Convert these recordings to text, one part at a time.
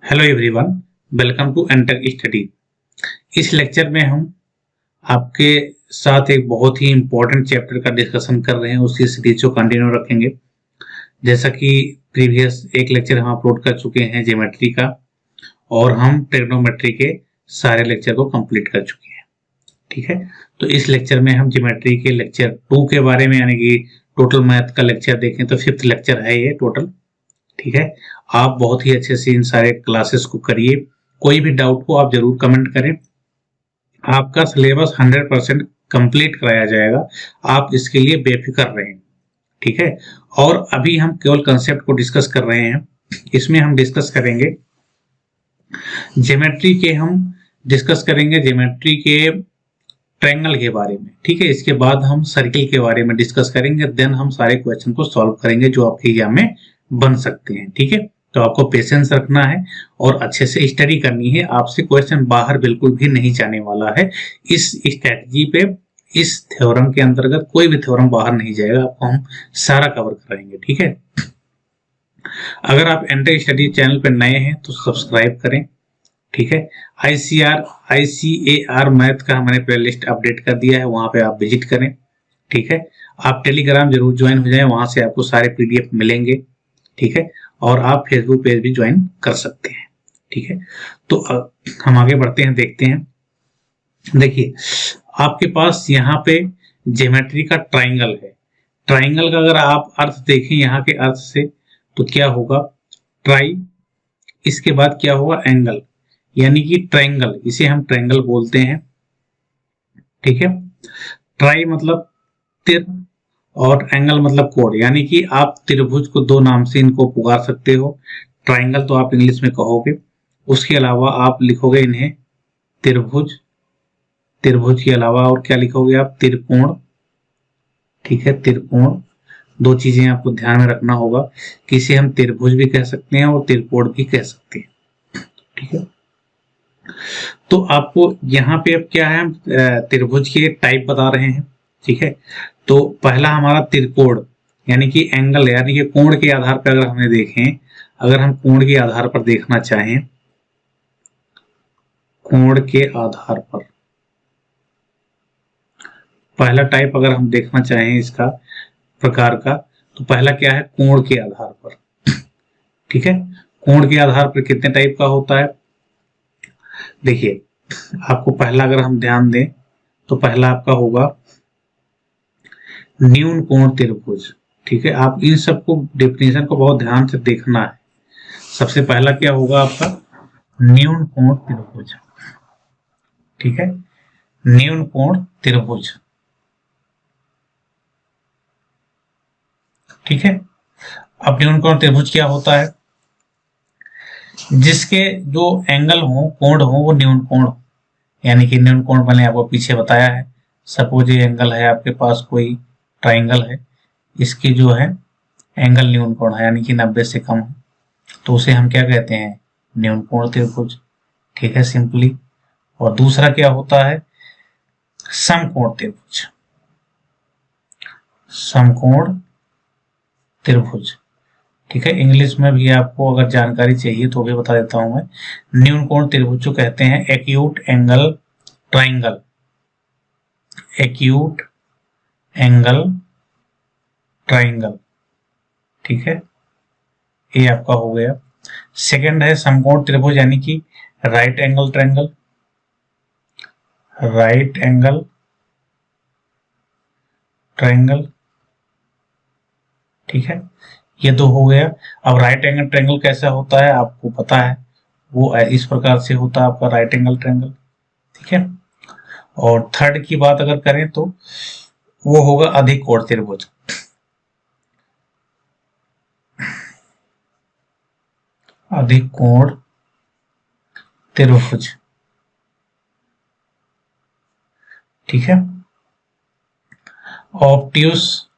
Hello everyone, welcome to Antech study. इस lecture में हम आपके साथ एक बहुत ही इम्पोर्टेंट चैप्टर का डिस्कशन कर रहे हैं। उसी सीरीज को कंटिन्यू रखेंगे। जैसा कि प्रीवियस एक लेक्चर हम अपलोड कर चुके हैं ज्योमेट्री का, और हम ट्रिग्नोमेट्री के सारे लेक्चर को कंप्लीट कर चुके हैं। ठीक है, तो इस लेक्चर में हम ज्योमेट्री के लेक्चर 2 के बारे में, यानी कि टोटल मैथ का लेक्चर देखें तो 5th लेक्चर है ये टोटल। ठीक है, आप बहुत ही अच्छे से इन सारे क्लासेस को करिए। कोई भी डाउट हो आप जरूर कमेंट करें। आपका सिलेबस 100% कंप्लीट कराया जाएगा, आप इसके लिए बेफिक्र रहें। ठीक है, और अभी हम केवल कंसेप्ट को डिस्कस कर रहे हैं। इसमें हम डिस्कस करेंगे ज्योमेट्री के ट्रायंगल के बारे में। ठीक है, इसके बाद हम सर्किल के बारे में डिस्कस करेंगे। देन हम सारे क्वेश्चन को सॉल्व करेंगे जो आपके एग्जाम में बन सकते हैं। ठीक है, तो आपको पेशेंस रखना है और अच्छे से स्टडी करनी है। आपसे क्वेश्चन बाहर बिल्कुल भी नहीं जाने वाला है। इस स्ट्रेटजी पे, इस थ्योरम के अंतर्गत कोई भी थ्योरम बाहर नहीं जाएगा, आपको हम सारा कवर कराएंगे। ठीक है, अगर आप एंटेक स्टडी चैनल पर नए हैं तो सब्सक्राइब करें। ठीक है, ICAR मैथ का हमने प्लेलिस्ट अपडेट कर दिया है, वहां पे आप विजिट करें। ठीक है, आप टेलीग्राम जरूर ज्वाइन हो जाएं, वहां से आपको सारे PDF मिलेंगे। ठीक है, और आप फेसबुक पेज भी ज्वाइन कर सकते हैं। ठीक है, तो हम आगे बढ़ते हैं, देखते हैं। देखिए, आपके पास यहाँ पे ज्योमेट्री का ट्राइंगल है। ट्राइंगल का अगर आप अर्थ देखें यहाँ के अर्थ से, तो क्या होगा, ट्राई, इसके बाद क्या होगा, एंगल, यानी कि ट्राइंगल, इसे हम ट्राइंगल बोलते हैं। ठीक है, ट्राई मतलब तिर और एंगल मतलब कोण, यानी कि आप त्रिभुज को 2 नाम से इनको पुकार सकते हो। ट्राइंगल तो आप इंग्लिश में कहोगे, उसके अलावा आप लिखोगे इन्हें त्रिभुज। त्रिभुज के अलावा और क्या लिखोगे आप, त्रिकोण। ठीक है, त्रिकोण। 2 चीजें आपको ध्यान में रखना होगा कि इसे हम त्रिभुज भी कह सकते हैं और त्रिकोण भी कह सकते हैं। ठीक है, तो आपको यहाँ पे अब क्या है, हम त्रिभुज के टाइप बता रहे हैं। ठीक है, तो पहला हमारा त्रिकोण, यानी कि एंगल, यानी कि कोण के आधार पर अगर हमें देखें, अगर हम कोण के आधार पर देखना चाहें, कोण के आधार पर पहला टाइप अगर हम देखना चाहें इसका प्रकार का, तो पहला क्या है, कोण के आधार पर। ठीक है, कोण के आधार पर कितने टाइप का होता है, देखिए आपको पहला अगर हम ध्यान दें तो पहला आपका होगा न्यून कोण त्रिभुज। ठीक है, आप इन सबको डेफिनेशन को बहुत ध्यान से देखना है। सबसे पहला क्या होगा आपका, न्यून कोण त्रिभुज। ठीक है, न्यून कोण त्रिभुज। ठीक है, अब न्यून कोण त्रिभुज क्या होता है, जिसके जो एंगल हो, कोण हो, वो न्यून कोण, यानी कि न्यून कोण मैंने आपको पीछे बताया है। सपोज ये एंगल है आपके पास, कोई ट्राइंगल है, इसकी जो है एंगल न्यून कोण है, यानी कि 90 से कम है, तो उसे हम क्या कहते हैं, न्यून कोण त्रिभुज। ठीक है, सिंपली। और दूसरा क्या होता है, समकोण त्रिभुज। समकोण त्रिभुज। ठीक है, इंग्लिश में भी आपको अगर जानकारी चाहिए तो भी बता देता हूं मैं। न्यून कोण त्रिभुज को कहते हैं acute angle triangle. Acute angle triangle. ठीक है, ये आपका हो गया। सेकंड है समकोण त्रिभुज, यानी कि right angle triangle. Right angle triangle. ठीक है, ये 2 हो गया। अब राइट एंगल ट्रायंगल कैसा होता है आपको पता है, वो इस प्रकार से होता है आपका राइट एंगल ट्रायंगल। ठीक है, और थर्ड की बात अगर करें तो वो होगा अधिक कोण त्रिभुज। अधिक कोण त्रिभुज। ठीक है, ऑब्ट्यूस,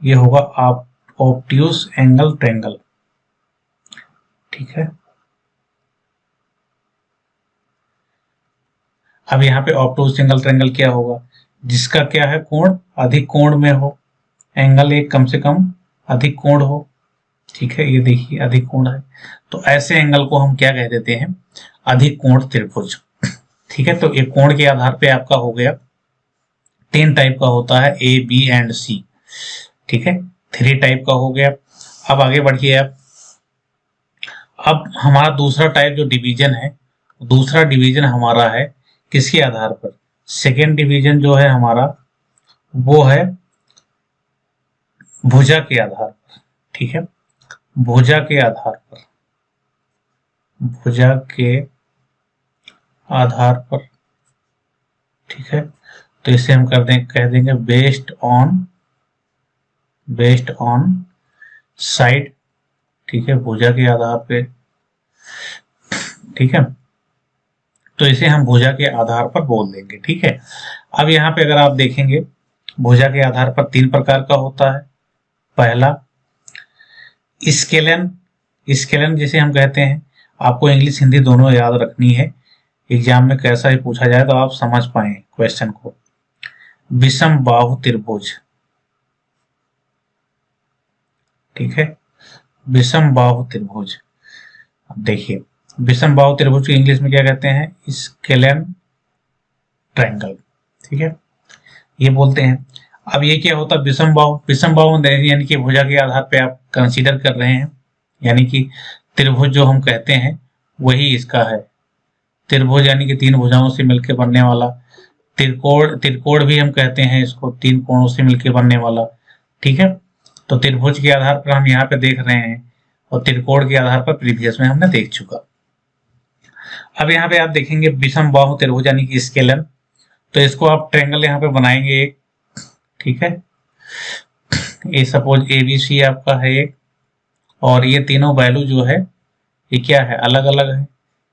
ये होगा आप ऑब्ट्यूस एंगल ट्रायंगल। ठीक है, अब यहाँ पे ऑब्ट्यूस एंगल ट्रायंगल क्या होगा, जिसका क्या है, कोण अधिक कोण में हो, एंगल एक कम से कम अधिक कोण हो। ठीक है, ये देखिए अधिकोण है। तो ऐसे एंगल को हम क्या कह देते हैं, अधिकोण त्रिभुज। ठीक है, तो एक कोण के आधार पे आपका हो गया 10 टाइप का होता है, ए बी एंड सी। ठीक है, 3 टाइप का हो गया। अब आगे बढ़िए आप। अब हमारा दूसरा टाइप जो डिवीजन है, दूसरा डिवीजन हमारा है किसके आधार पर, सेकेंड डिवीजन जो है हमारा वो है भुजा के आधार पर। ठीक है, भुजा के आधार पर, भुजा के आधार पर। ठीक है, तो इसे हम कह देंगे बेस्ड ऑन साइड। ठीक है, भुजा के आधार पे। ठीक है, तो इसे हम भुजा के आधार पर बोल देंगे। ठीक है, अब यहाँ पे अगर आप देखेंगे भुजा के आधार पर 3 प्रकार का होता है। पहला स्केलन, स्केलन जिसे हम कहते हैं, आपको इंग्लिश हिंदी दोनों याद रखनी है, एग्जाम में कैसा ही पूछा जाए तो आप समझ पाए क्वेश्चन को। विषम बाहु त्रिभुज। ठीक है, विषम बाहु त्रिभुज। अब देखिए विषम बाहु त्रिभुज को इंग्लिश में क्या कहते हैं, स्केलन ट्रायंगल। ठीक है, ये बोलते हैं। अब ये क्या होता है विषम बाहु, विषम बाहु यानी कि भुजा के आधार पे आप कंसीडर कर रहे हैं, यानी कि त्रिभुज जो हम कहते हैं वही इसका है। त्रिभुज यानी कि 3 भुजाओं से मिलकर बनने वाला। त्रिकोण, त्रिकोण भी हम कहते हैं इसको, 3 कोणों से मिलकर बनने वाला। ठीक है, तो त्रिभुज के आधार पर हम यहाँ पे देख रहे हैं और त्रिकोण के आधार पर प्रीवियस में हमने देख चुका। अब यहाँ पे आप देखेंगे विषम बाहु त्रिभुज यानी कि स्केलन, तो इसको आप ट्रायंगल यहाँ पे बनाएंगे एक। ठीक है, ये सपोज ABC आपका है एक, और ये तीनों वैल्यू जो है ये क्या है, अलग अलग है,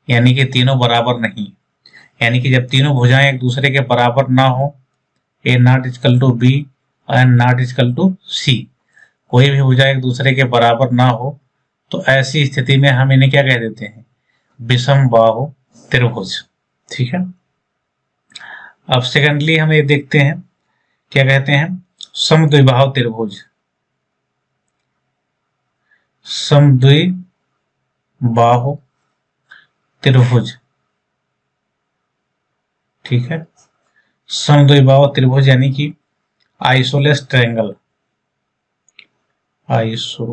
यानी कि तीनों बराबर नहीं। यानी कि जब तीनों भुजाएं एक दूसरे के बराबर ना हो, A not equal to B and not equal to C, कोई भी भुजा एक दूसरे के बराबर ना हो, तो ऐसी स्थिति में हम इन्हें क्या कह देते हैं, विषम बाहु त्रिभुज। ठीक है, अब सेकेंडली हम ये देखते हैं क्या कहते हैं, समद्विबाहु त्रिभुज। समद्विबाहु त्रिभुज। ठीक है, समद्विबाहु त्रिभुज यानी कि आइसोलेस ट्रायंगल, आइसो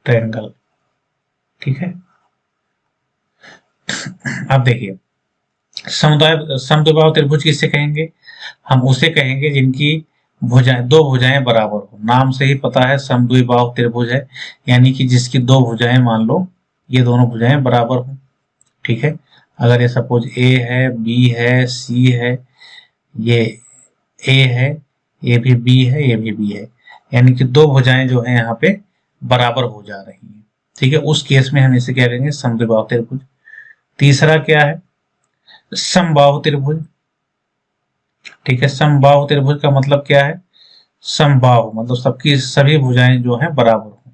ट्रायंगल। ठीक है, अब देखिए समद्विबाहु त्रिभुज किससे कहेंगे, हम उसे कहेंगे जिनकी भुजाएं, 2 भुजाएं बराबर हो। नाम से ही पता है समद्विबाहु त्रिभुज है, यानी कि जिसकी 2 भुजाएं, मान लो ये दोनों भुजाएं बराबर हो। ठीक है, अगर ये सपोज A है, B है, C है, ये A है, ये भी B है, ये भी B है, यानी कि 2 भुजाएं जो है यहाँ पे बराबर हो जा रही हैं। ठीक है, उस केस में हम इसे क्या कहेंगे, समद्विबाहु त्रिभुज। तीसरा क्या है, समबाहु त्रिभुज। ठीक है, समबाहु त्रिभुज का मतलब क्या है, समबाहु मतलब सबकी सभी भुजाएं जो हैं बराबर हो,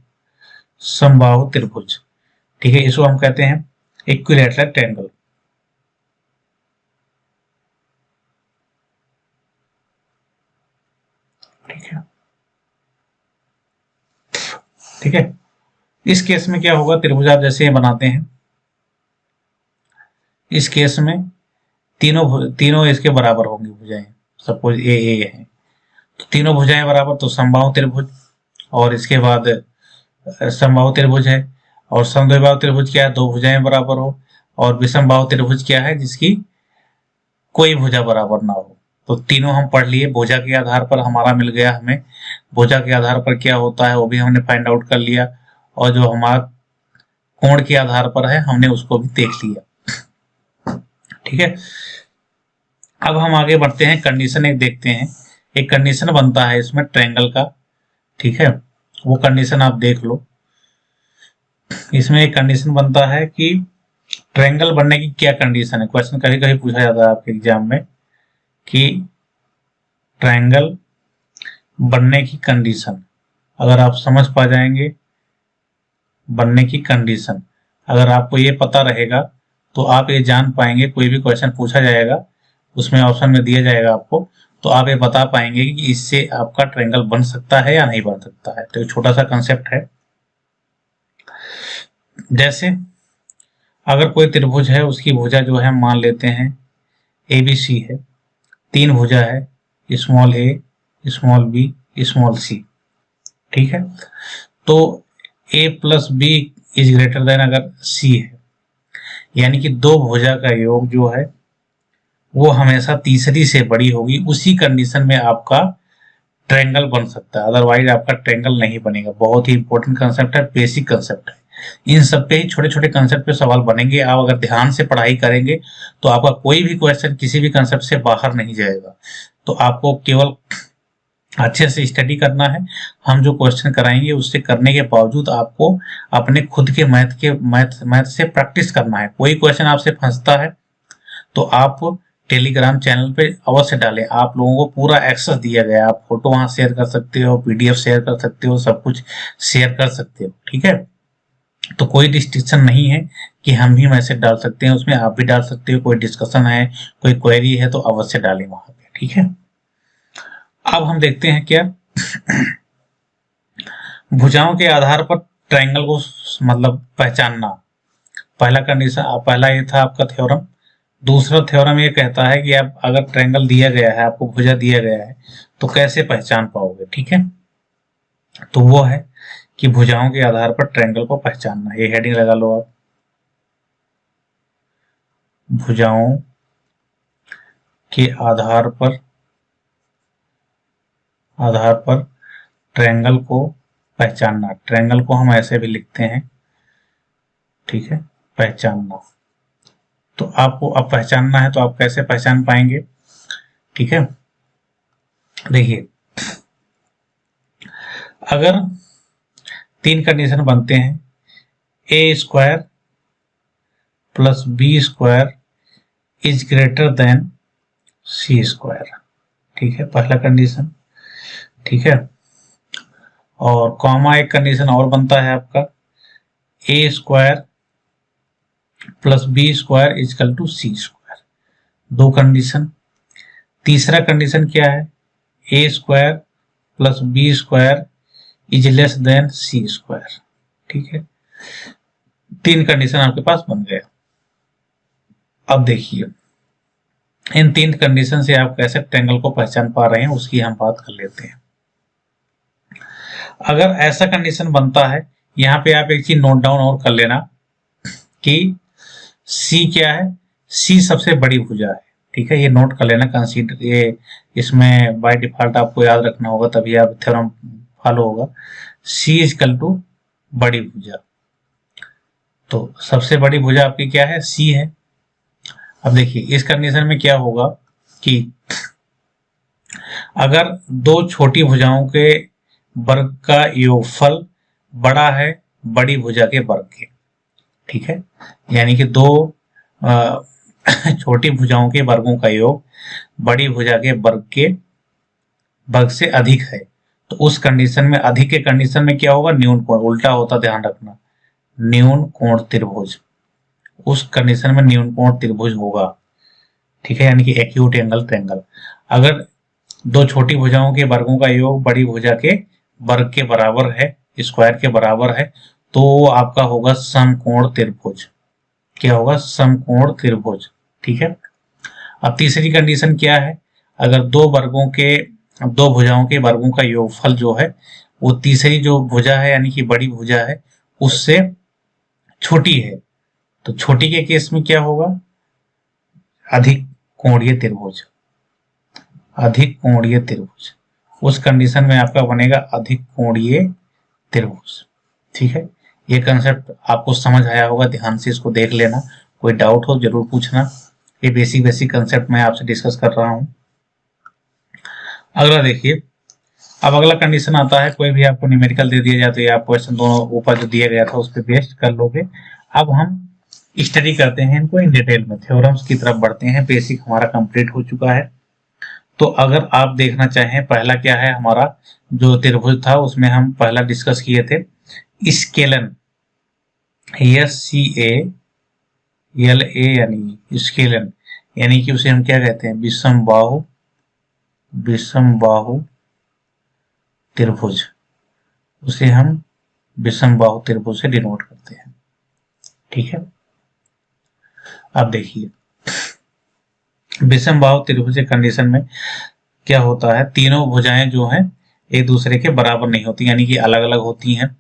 समबाहु त्रिभुज। ठीक है, इसको हम कहते हैं इक्विलैटरल ट्रायंगल। ठीक है, ठीक है, इस केस में क्या होगा, त्रिभुज आप जैसे बनाते हैं, इस केस में तीनों इसके बराबर होंगी भुजाएं। सपोज ए है, तो तीनों भुजाएं बराबर, तो समबाहु त्रिभुज। और इसके बाद समबाहु त्रिभुज है, और समद्विबाहु त्रिभुज क्या है, 2 भुजाएं बराबर हो। और विषमबाहु त्रिभुज क्या है, जिसकी कोई भुजा बराबर ना हो। तो तीनों हम पढ़ लिए, भुजा के आधार पर हमारा मिल गया हमें, भुजा के आधार पर क्या होता है वो भी हमने फाइंड आउट कर लिया, और जो हमारा कोण के आधार पर है हमने उसको भी देख लिया। ठीक है, अब हम आगे बढ़ते हैं, कंडीशन एक देखते हैं। एक कंडीशन बनता है इसमें ट्रायंगल का। ठीक है, वो कंडीशन आप देख लो। इसमें एक कंडीशन बनता है कि ट्रायंगल बनने की क्या कंडीशन है, क्वेश्चन कभी कभी पूछा जाता है आपके एग्जाम में कि ट्रायंगल बनने की कंडीशन, अगर आप समझ पा जाएंगे बनने की कंडीशन, अगर आपको ये पता रहेगा तो आप ये जान पाएंगे, कोई भी क्वेश्चन पूछा जाएगा उसमें ऑप्शन में दिया जाएगा आपको, तो आप ये बता पाएंगे कि इससे आपका ट्रायंगल बन सकता है या नहीं बन सकता है। तो एक छोटा सा कंसेप्ट है। जैसे अगर कोई त्रिभुज है, उसकी भुजा जो है मान लेते हैं ABC है, 3 भुजा है, small a, small b, small c, ठीक है। तो a plus b is greater than अगर c है, यानी कि दो भुजा का योग जो है वो हमेशा तीसरी से बड़ी होगी, उसी कंडीशन में आपका ट्रायंगल बन सकता है, अदरवाइज आपका ट्रायंगल नहीं बनेगा। बहुत ही इंपॉर्टेंट कंसेप्ट है, बेसिक कंसेप्ट है। इन सब पे ही छोटे छोटे कंसेप्ट पे सवाल बनेंगे। आप अगर ध्यान से पढ़ाई करेंगे तो आपका कोई भी क्वेश्चन किसी भी कंसेप्ट से बाहर नहीं जाएगा। तो आपको केवल अच्छे से स्टडी करना है। हम जो क्वेश्चन कराएंगे उससे करने के बावजूद आपको अपने खुद के मैथ से प्रैक्टिस करना है। कोई क्वेश्चन आपसे फंसता है तो आप टेलीग्राम चैनल पे अवश्य डालें। आप लोगों को पूरा एक्सेस दिया गया है, आप फोटो वहां शेयर कर सकते हो, PDF शेयर कर सकते हो, सब कुछ शेयर कर सकते हो, ठीक है। तो कोई रिस्ट्रिक्शन नहीं है कि हम भी मैसेज डाल सकते हैं, उसमें आप भी डाल सकते हो। कोई डिस्कशन है, कोई क्वेरी है तो अवश्य डालें वहां पे, ठीक है। अब हम देखते हैं क्या भुजाओं के आधार पर ट्रायंगल को मतलब पहचानना। पहला कंडीशन, पहला ये था आपका थ्योरम। दूसरा थ्योरम ये कहता है कि आप अगर ट्रायंगल दिया गया है, आपको भुजा दिया गया है, तो कैसे पहचान पाओगे, ठीक है। तो वो है कि भुजाओं के आधार पर ट्रायंगल को पहचानना। ये हेडिंग लगा लो आप, भुजाओं के आधार पर ट्रायंगल को पहचानना। ट्रायंगल को हम ऐसे भी लिखते हैं, ठीक है, पहचानना। तो आपको अब पहचानना है तो आप कैसे पहचान पाएंगे, ठीक है। देखिए, अगर 3 कंडीशन बनते हैं, a square plus b square is greater than c square, ठीक है, पहला कंडीशन, ठीक है। और कॉमा एक कंडीशन और बनता है आपका, a square plus b square is equal to c square, 2 condition. तीसरा कंडीशन क्या है, a square plus b square is less than c square, ठीक है। 3 कंडीशन आपके पास बन गया। अब देखिए, इन 3 कंडीशन से आप कैसे ट्रायंगल को पहचान पा रहे हैं उसकी हम बात कर लेते हैं। अगर ऐसा कंडीशन बनता है, यहाँ पे आप एक चीज नोट डाउन और कर लेना कि C क्या है, C सबसे बड़ी भुजा है, ठीक है, ये नोट कर लेना, कंसीडर ये इसमें बाय डिफॉल्ट आपको याद रखना होगा, तभी आप थ्योरम फॉलो होगा। C इजकल टू बड़ी भुजा, तो सबसे बड़ी भुजा आपकी क्या है, C है। अब देखिए, इस कंडीशन में क्या होगा कि अगर 2 छोटी भुजाओं के वर्ग का योगफल बड़ा है बड़ी भुजा के वर्ग के, ठीक है, यानी कि 2 छोटी भुजाओं के वर्गों का योग बड़ी भुजा के वर्ग से अधिक है, तो उस कंडीशन में, अधिक के कंडीशन में क्या होगा, न्यून कोण, उल्टा होता, ध्यान रखना, न्यून कोण त्रिभुज, उस कंडीशन में न्यून कोण त्रिभुज होगा, ठीक है, यानी कि एक्यूट एंगल ट्रायंगल। अगर 2 छोटी भुजाओं के वर्गों का योग बड़ी भुजा के वर्ग के बराबर है, स्क्वायर के बराबर है, तो आपका होगा समकोण त्रिभुज। क्या होगा, समकोण त्रिभुज, ठीक है। अब तीसरी कंडीशन क्या है, अगर 2 भुजाओं के वर्गों का योगफल जो है वो तीसरी जो भुजा है यानी कि बड़ी भुजा है उससे छोटी है, तो छोटी के केस में क्या होगा, अधिक कोणीय त्रिभुज, अधिक कोणीय त्रिभुज, उस कंडीशन में आपका बनेगा अधिक कोणीय त्रिभुज, ठीक है। ये कंसेप्ट आपको समझ आया होगा, ध्यान से इसको देख लेना, कोई डाउट हो जरूर पूछना। ये बेसिक कंसेप्ट मैं आपसे डिस्कस कर रहा हूं। अगला देखिए, अब अगला कंडीशन आता है, कोई भी आपको न्यूमेरिकल दे दिया जाए तो ये आप क्वेश्चन दोनों ऊपर जो दिया गया था उस पर बेस्ड कर लोगे। अब हम स्टडी करते हैं इनको इन डिटेल में, थ्योरम्स की तरफ बढ़ते हैं। बेसिक हमारा कंप्लीट हो चुका है। तो अगर आप देखना चाहें, पहला क्या है हमारा जो त्रिभुज था उसमें हम पहला डिस्कस किए थे स्केलन, SCALA यानी स्केलन, यानी कि उसे हम क्या कहते हैं, विषम बाहु विषम बाहु त्रिभुज, उसे हम विषम बाहु त्रिभुज से डिनोट करते हैं। ठीक है, अब देखिए विषम बाहु त्रिभुज के कंडीशन में क्या होता है, तीनों भुजाएं जो हैं एक दूसरे के बराबर नहीं होती, यानी कि अलग अलग होती हैं।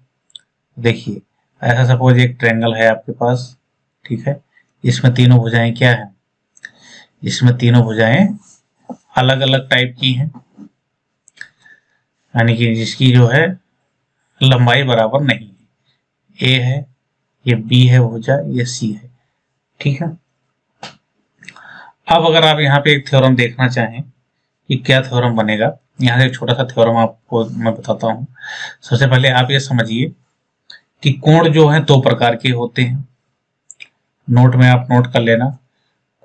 देखिए ऐसा सपोज एक ट्रायंगल है आपके पास, ठीक है, इसमें तीनों भुजाएं क्या है, इसमें तीनों भुजाएं अलग अलग टाइप की हैं, यानी कि जिसकी जो है लंबाई बराबर नहीं है। ए है, ये बी है भुजा, ये सी है। ठीक है, अब अगर आप यहाँ पे एक थ्योरम देखना चाहें कि क्या थ्योरम बनेगा, यहाँ से एक छोटा सा थ्योरम आपको मैं बताता हूँ। सबसे पहले आप ये समझिए कि कोण जो है दो प्रकार के होते हैं, नोट में आप नोट कर लेना।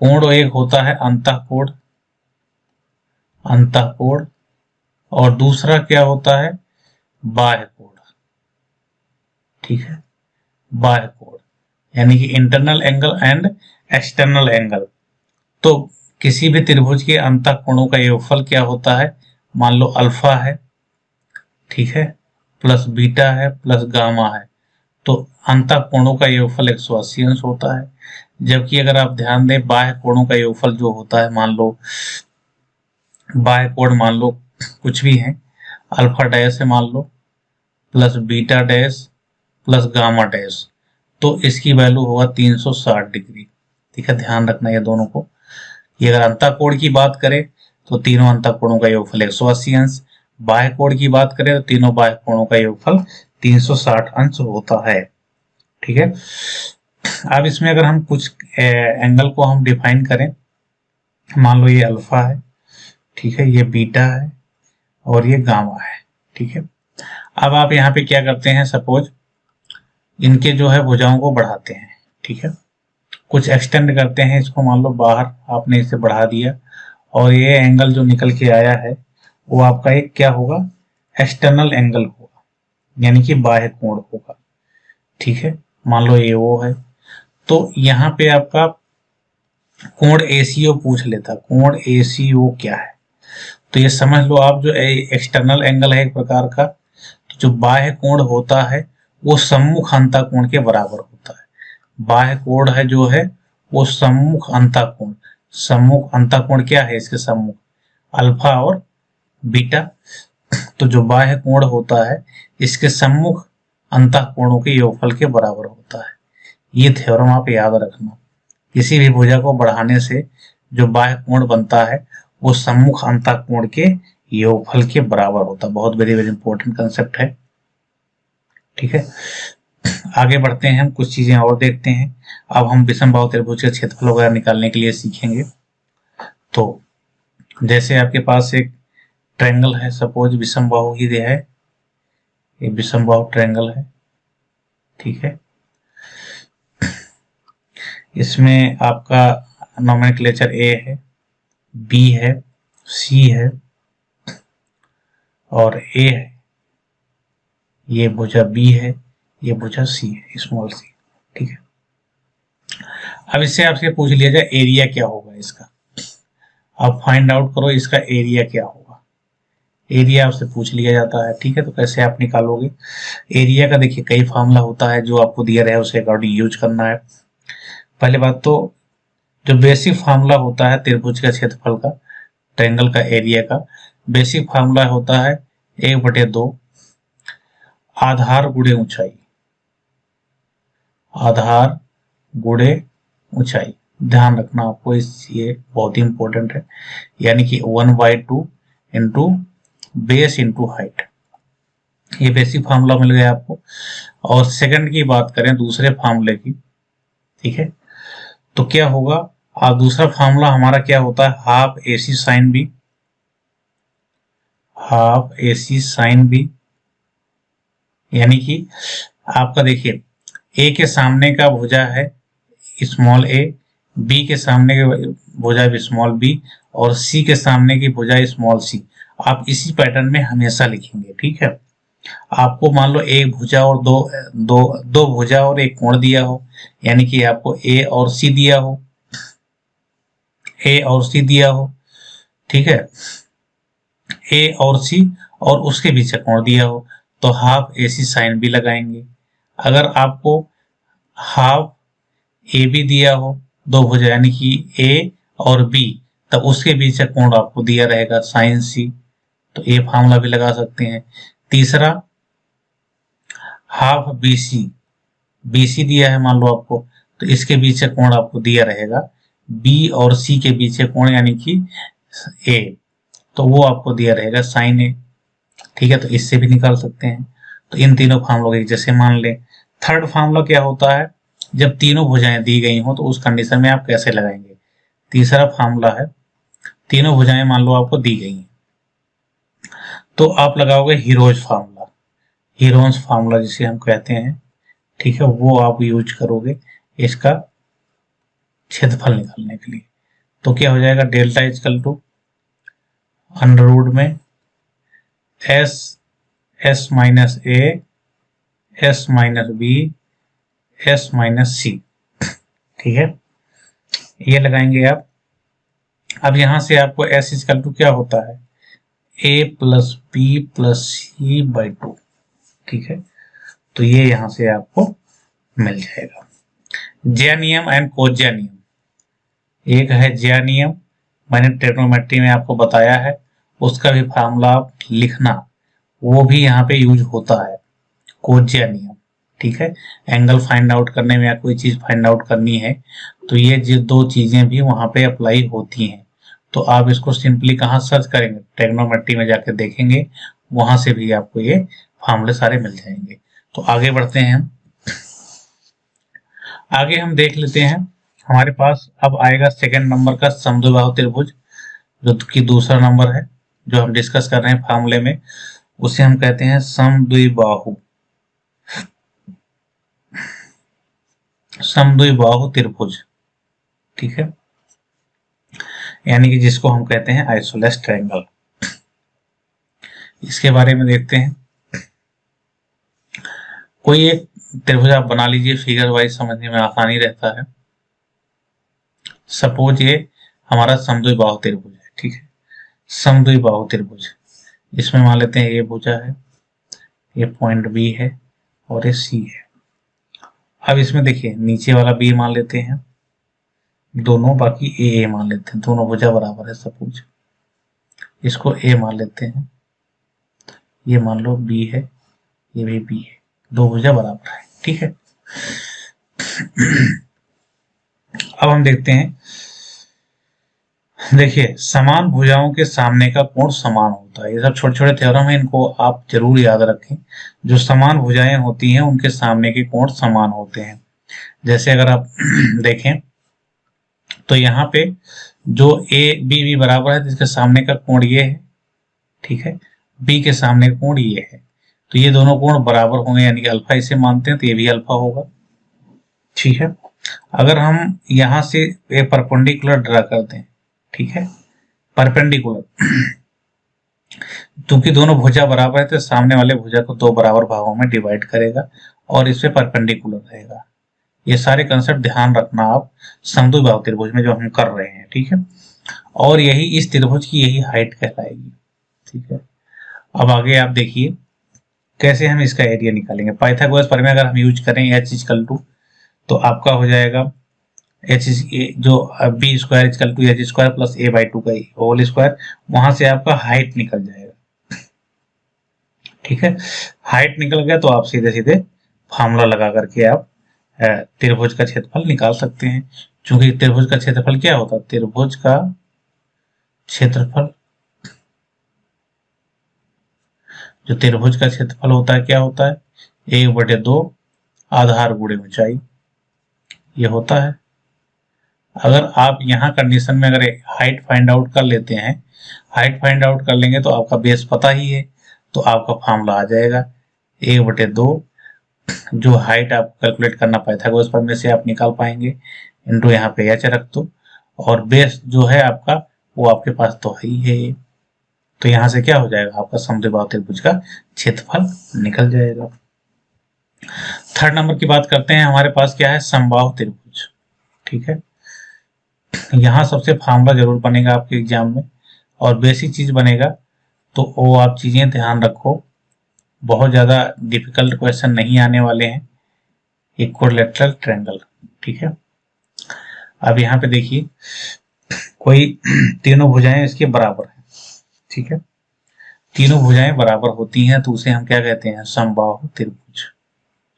कोण एक होता है अंतःकोण, अंतःकोण, और दूसरा क्या होता है, बाह्य कोण। ठीक है, बाह्य कोण यानी कि internal angle and external angle. तो किसी भी त्रिभुज के अंतःकोणों का योगफल क्या होता है, मान लो अल्फा है, ठीक है, प्लस बीटा है प्लस गामा है, तो अंतःकोणों का योगफल 180 अंश होता है। जबकि अगर आप ध्यान दें बाह्य कोणों का योगफल जो होता है, मान लो बाह्य कोण मान लो कुछ भी है, अल्फा डैश है मान लो, plus beta dash plus gamma dash, तो इसकी वैल्यू होगा 360 डिग्री। ठीक है, ध्यान रखना ये दोनों को। ये अगर अंतःकोण की बात करें तो तीनों अंतःकोणों का योगफल 180 अंश, बाह्य कोण की बात करें तो तीनों बाह्य कोणों का योगफल 360 अंश होता है। ठीक है, अब इसमें अगर हम कुछ एंगल को हम डिफाइन करें, मान लो ये अल्फा है, ठीक है, ये बीटा है और ये गामा है। ठीक है, अब आप यहाँ पे क्या करते हैं, सपोज इनके जो है भुजाओं को बढ़ाते हैं। ठीक है, कुछ एक्सटेंड करते हैं इसको, मान लो बाहर आपने इसे बढ़ा दिया और ये एंगल जो निकल के आया है वो आपका एक क्या होगा, एक्सटर्नल एंगल होगा, यानी कि बाह्य कोण होगा। ठीक है, मान लो ये वो है, तो यहाँ पे आपका कोण एसीओ पूछ लेता, कोण एसीओ क्या है, तो ये समझ लो आप जो एक्सटर्नल एंगल है एक प्रकार का, तो जो बाह्य कोण होता है वो सम्मुख अंतःकोण के बराबर होता है। बाह्य कोण है जो है वो सम्मुख अंतःकोण, सम्मुख अंतःकोण क्या है इसके सम्मुख, अल्फा और बीटा, तो जो बाह्य कोण होता है इसके सम्मुख अंतःकोणों के योगफल के बराबर होता है। ये थ्योरम आप याद रखना, किसी भी भुजा को बढ़ाने से जो बाह्य कोण बनता है वो सम्मुख अंतःकोण के योगफल के बराबर होता है। बहुत वेरी वेरी इंपॉर्टेंट कंसेप्ट है। ठीक है, आगे बढ़ते हैं, हम कुछ चीजें और देखते हैं। अब हम विषम बाहु त्रिभुज के क्षेत्रफल वगैरह निकालने के लिए सीखेंगे। तो जैसे आपके पास एक ट्रायंगल है, सपोज विषम बाहु ही है, ये विषम बाहु ट्रायंगल है। ठीक है, इसमें आपका नोमेनक्लेचर ए है, बी है, सी है और ए है, ये भुजा बी है, ये भुजा सी है, स्मॉल सी। ठीक है, अब इससे आपसे पूछ लिया जाए एरिया क्या होगा इसका, आप फाइंड आउट करो इसका एरिया क्या होगा, एरिया आपसे पूछ लिया जाता है। ठीक है, तो कैसे आप निकालोगे एरिया का, देखिए कई फार्मूला होता है जो आपको दिया रहे उसे अकॉर्डिंग यूज करना है। पहले बात तो जो बेसिक फार्मूला होता है त्रिभुज का क्षेत्रफल का, ट्रायंगल का एरिया का बेसिक फार्मूला होता है 1/2 आधार गुणे ऊंचाई, आधार गुणे ऊंचाई। ध्यान रखना आपको, ये बहुत ही इंपॉर्टेंट है, यानी कि 1/2 इंटू बेस इंटू हाइट। ये बेसिक फार्मूला मिल गया आपको। और सेकंड की बात करें दूसरे फार्मूले की, ठीक है, तो क्या होगा, अब दूसरा फार्मूला हमारा क्या होता है, half AC sine B, half AC sine B, यानी कि आपका देखिए ए के सामने का भुजा है स्मॉल ए, बी के सामने की भुजा स्मॉल बी और सी के सामने की भुजा स्मॉल सी। आप इसी पैटर्न में हमेशा लिखेंगे। ठीक है, आपको मान लो एक भुजा और दो भुजा और एक कोण दिया हो, यानी कि आपको ए और सी दिया हो, ए और सी दिया हो। ठीक है, ए और सी और उसके बीच का कोण दिया हो तो हाफ ए सी साइन बी लगाएंगे। अगर आपको हाफ ए बी दिया हो, दो भुजा यानी कि ए और बी, तब उसके बीच का कोण आपको दिया रहेगा साइन सी, तो ये फार्मूला भी लगा सकते हैं। तीसरा हाफ बी सी दिया है मान लो आपको, तो इसके बीच का कोण आपको दिया रहेगा बी और सी के बीच का कोण यानी कि ए, तो वो आपको दिया रहेगा साइन ए। ठीक है, तो इससे भी निकाल सकते हैं। तो इन तीनों फार्मूलों को जैसे मान लें। थर्ड फार्मूला क्या होता है, जब तीनों भुजाएं दी गई हो तो उस कंडीशन में आप कैसे लगाएंगे। तीसरा फार्मूला है, तीनों भुजाएं मान लो आपको दी गई हैं तो आप लगाओगे हीरोज फार्मूला, हीरोन्स फार्मूला जिसे हम कहते हैं। ठीक है, वो आप यूज करोगे इसका क्षेत्रफल निकालने के लिए। तो क्या हो जाएगा, delta is equal to under root में S minus A S minus B S minus C. ठीक है, ये लगाएंगे आप। अब यहां से आपको एस इजकल टू क्या होता है, A plus B plus C by 2। ठीक है, तो ये यहां से आपको मिल जाएगा। ज्या नियम एंड कोज्या नियम, एक है ज्या नियम, मैंने ट्रिग्नोमेट्री में आपको बताया है, उसका भी फार्मूला आप लिखना, वो भी यहाँ पे यूज होता है, कोज्या नियम। ठीक है, एंगल फाइंड आउट करने में या कोई चीज फाइंड आउट करनी है तो ये जो दो चीजें भी वहां पे अप्लाई होती हैं। तो आप इसको सिंपली कहाँ सर्च करेंगे, ट्रिग्नोमेट्री में जाकर देखेंगे, वहां से भी आपको ये फार्मूले सारे मिल जाएंगे। तो आगे बढ़ते हैं हम। आगे हम देख लेते हैं, हमारे पास अब आएगा सेकंड नंबर का समद्विबाहु त्रिभुज, जो कि दूसरा नंबर है जो हम डिस्कस कर रहे हैं फार्मूले में, उसे हम कहते हैं समद्विबाहु त्रिभुज। ठीक है, यानी कि जिसको हम कहते हैं आइसोसेलेस ट्रायंगल। इसके बारे में देखते हैं। कोई एक त्रिभुज आप बना लीजिए, फिगर वाइज समझने में आसानी रहता है। सपोज ये हमारा समद्विबाहु त्रिभुज है। ठीक है, समद्विबाहु त्रिभुज, इसमें मान लेते हैं ये भुजा है, ये पॉइंट बी है और ये सी है। अब इसमें देखिए नीचे वाला बी मान लेते हैं दोनों, बाकी ए मान लेते हैं, दोनों भुजा बराबर है। सपोज इसको ए मान लेते हैं, ये मान लो बी है, ये भी बी है, दो भुजा बराबर है। ठीक है, अब हम देखते हैं, देखिए समान भुजाओं के सामने का कोण समान होता है। ये सब छोटे छोटे थ्योरम है, इनको आप जरूर याद रखें। जो समान भुजाएं होती हैं उनके सामने के कोण समान होते हैं। जैसे अगर आप देखें तो यहाँ पे जो ए बी बी बराबर है, जिसके सामने का कोण ये है। ठीक है, बी के सामने कोण ये है, तो ये दोनों कोण बराबर होंगे, यानी कि अल्फा इसे मानते हैं तो ये भी अल्फा होगा। ठीक है, अगर हम यहां से एक परपेंडिकुलर ड्रा करते हैं, ठीक है, परपेंडिकुलर, क्योंकि दोनों भुजा बराबर है तो सामने वाले भुजा को दो बराबर भागों में डिवाइड करेगा और इस पे परपेंडिकुलर रहेगा। ये सारे कंसेप्ट ध्यान रखना आप समद्विबाहु त्रिभुज में जो हम कर रहे हैं। ठीक है, और यही इस त्रिभुज की यही हाइट कहलाएगी। ठीक है, अब आगे आप देखिए कैसे हम इसका एरिया निकालेंगे। पाइथागोरस प्रमेय अगर हम यूज करें h इक्वल टू, तो आपका हो जाएगा h जो B square equal to H square plus A by 2 का होल स्क्वायर, वहां से आपका हाइट निकल जाएगा। ठीक है, हाइट निकल गया तो आप सीधे सीधे फार्मूला लगा करके आप त्रिभुज का क्षेत्रफल निकाल सकते हैं। क्योंकि त्रिभुज का क्षेत्रफल क्या होता है, त्रिभुज का क्षेत्रफल, जो त्रिभुज का क्षेत्रफल होता है क्या होता है, 1/2 आधार गुणे ऊंचाई, ये होता है। अगर आप यहाँ कंडीशन में अगर हाइट फाइंड आउट कर लेते हैं, हाइट फाइंड आउट कर लेंगे तो आपका बेस पता ही है, तो आपका फार्मूला आ जाएगा 1/2, जो हाइट आप कैलकुलेट करना पाइथागोरस प्रमेय से आप निकाल पाएंगे, इनटू यहाँ पे h रख दो, और बेस जो है आपका वो आपके पास तो ही है। तो यहाँ से क्या हो जाएगा, आपका समद्विबाहु त्रिभुज का क्षेत्रफल निकल जाएगा। थर्ड नंबर की बात करते हैं, हमारे पास क्या है, समबाहु त्रिभुज। ठीक है, यहाँ सबसे फार्मूला जरूर बनेगा आपके एग्जाम में और बेसिक चीज बनेगा, तो वो आप चीजें ध्यान रखो, बहुत ज्यादा डिफिकल्ट क्वेश्चन नहीं आने वाले हैं। इक्विलैटरल ट्रायंगल, ठीक है। अब यहाँ पे देखिए कोई तीनों भुजाएं इसके बराबर है, ठीक है। तीनों भुजाएं बराबर होती हैं तो उसे हम क्या कहते हैं, समबाहु त्रिभुज।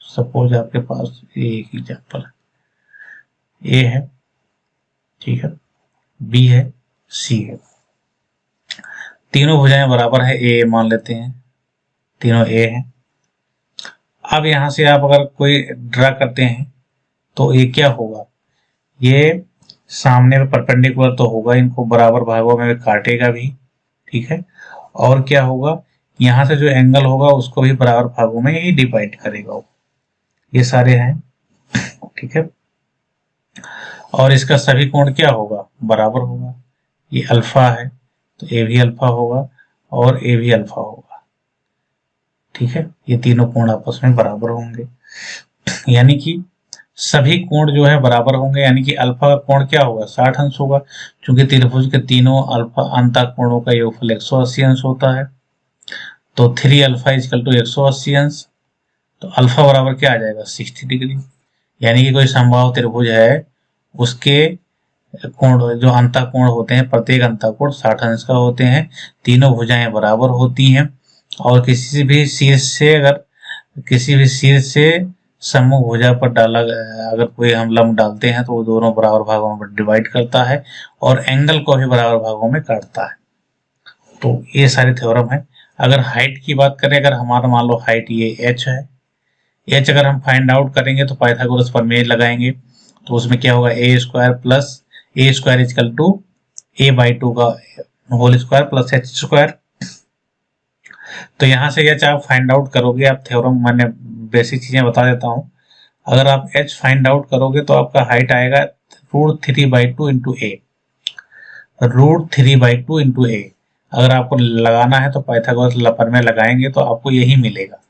सपोज आपके पास एक एग्जांपल ए है, ठीक है, बी है, सी है। तीनों भुजाएं बराबर है, ए मान लेते हैं, तीनों ए है। अब यहां से आप अगर कोई ड्रा करते हैं तो ये क्या होगा, ये सामने में परपेंडिकुलर तो होगा, इनको बराबर भागों में काटेगा भी, ठीक है। और क्या होगा, यहां से जो एंगल होगा उसको भी बराबर भागों में ही डिवाइड करेगा। ये सारे हैं, ठीक है। और इसका सभी कोण क्या होगा, बराबर होगा। ये अल्फा है तो ए भी अल्फा होगा और ए भी अल्फा होगा, ठीक है। ये तीनों कोण आपस में बराबर होंगे, यानी कि सभी कोण जो है बराबर होंगे, यानी कि अल्फा का कोण क्या होगा, 60 अंश होगा, क्योंकि त्रिभुज के तीनों अल्फा अंतःकोणों का योगफल 180 अंश होता है। तो 3 अल्फा इजकल टू 180 अंश, तो अल्फा बराबर क्या आ जाएगा, 60 डिग्री। यानी कि कोई समबाहु त्रिभुज है, उसके कोण जो अंतःकोण होते हैं, प्रत्येक अंतःकोण 60 अंश का होते हैं, तीनों भुजाएं बराबर होती हैं, और किसी भी शीर्ष से समूह भुजा पर डाला, अगर कोई हम लंब डालते हैं तो वो दोनों बराबर भागों में डिवाइड करता है और एंगल को भी बराबर भागों में काटता है। तो ये सारे थ्योरम है। अगर हाइट की बात करें, अगर हमारा मान लो हाइट ये h है, h अगर हम फाइंड आउट करेंगे तो पाइथागोरस प्रमेय लगाएंगे, तो उसमें क्या होगा, A square plus A square is equal to a/2 का whole square plus h square. तो यहां से h आप फाइंड आउट करोगे, आप थ्योरम मैंने बेसिक चीजें बता देता हूं। अगर आप h फाइंड आउट करोगे तो आपका हाइट आएगा √3/2 इंटू ए, √3/2 इंटू ए। अगर आपको लगाना है तो पाइथागोरस प्रमेय लगाएंगे तो आपको यही मिलेगा।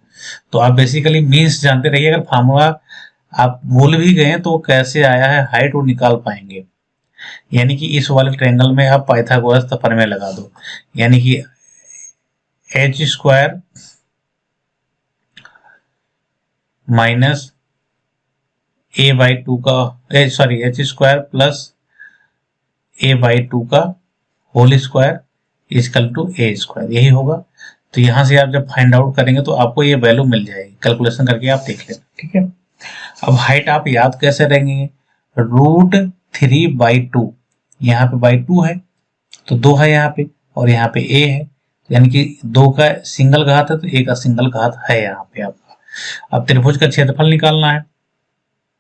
तो आप बेसिकली मीन्स जानते रहिए, अगर फार्मूला आप भूल भी गए तो कैसे आया है हाइट वो निकाल पाएंगे। यानी कि इस वाले ट्रायंगल में आप पाइथागोरस प्रमेय लगा दो, यानी कि h स्क्वायर माइनस a/2 का h स्क्वायर प्लस a/2 का whole square is equal to a square, यही होगा। तो यहां से आप जब फाइंड आउट करेंगे तो आपको ये वैल्यू मिल जाएगी, कैलकुलेशन करके आप देख लेना, ठीक है। अब हाइट आप याद कैसे रहेंगे, √3/2, यहाँ पे बाई 2 है तो 2 है यहाँ पे, और यहाँ पे a है, यानी कि 2 का सिंगल घात है तो a का सिंगल घात है यहाँ पे आपका। अब त्रिभुज का क्षेत्रफल निकालना है,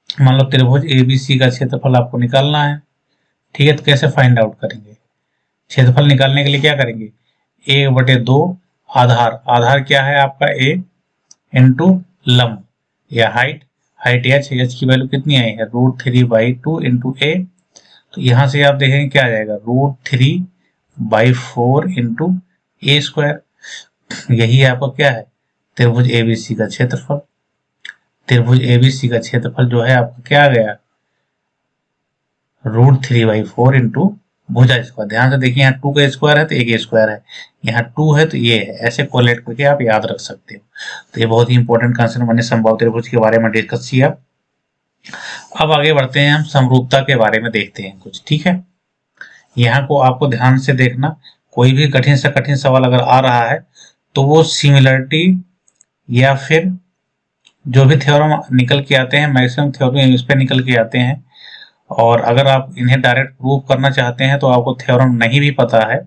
मान लो त्रिभुज ABC का क्षेत्रफल आपको निकालना है, ठीक है। तो कैसे फाइंड आउट करेंगे, क्षेत्रफल निकालने के लिए क्या करेंगे, 1/2 आधार क्या है आपका a इंटू लंब या हाइट h की वैल्यू कितनी आई है, √3/2 इंटू a। तो यहां से आप देखेंगे क्या आ जाएगा, √3/4 इंटू a स्क्वायर। यही आपका क्या है, त्रिभुज ABC का क्षेत्रफल। त्रिभुज ABC का क्षेत्रफल जो है आपका क्या आ गया, √3/4 इंटू भुजा स्क्वायर। ध्यान से देखिए, यहाँ 2 का स्क्वायर है तो एक स्क्वायर है, यहाँ 2 है तो ये है, ऐसे कोलेट करके आप याद रख सकते हो। तो ये बहुत ही इंपॉर्टेंट कंसेप्ट मैंने समबाहु त्रिभुज के बारे में डिस्कस किया। अब आगे बढ़ते हैं, हम समरूपता के बारे में देखते हैं कुछ, ठीक है। यहाँ को आपको ध्यान से देखना, कोई भी कठिन से कठिन सवाल अगर आ रहा है तो वो सिमिलरिटी या फिर जो भी थ्योरम निकल के आते हैं, मैक्सिमम थ्योरम इस पे निकल के आते हैं। और अगर आप इन्हें डायरेक्ट प्रूव करना चाहते हैं तो आपको थ्योरम नहीं भी पता है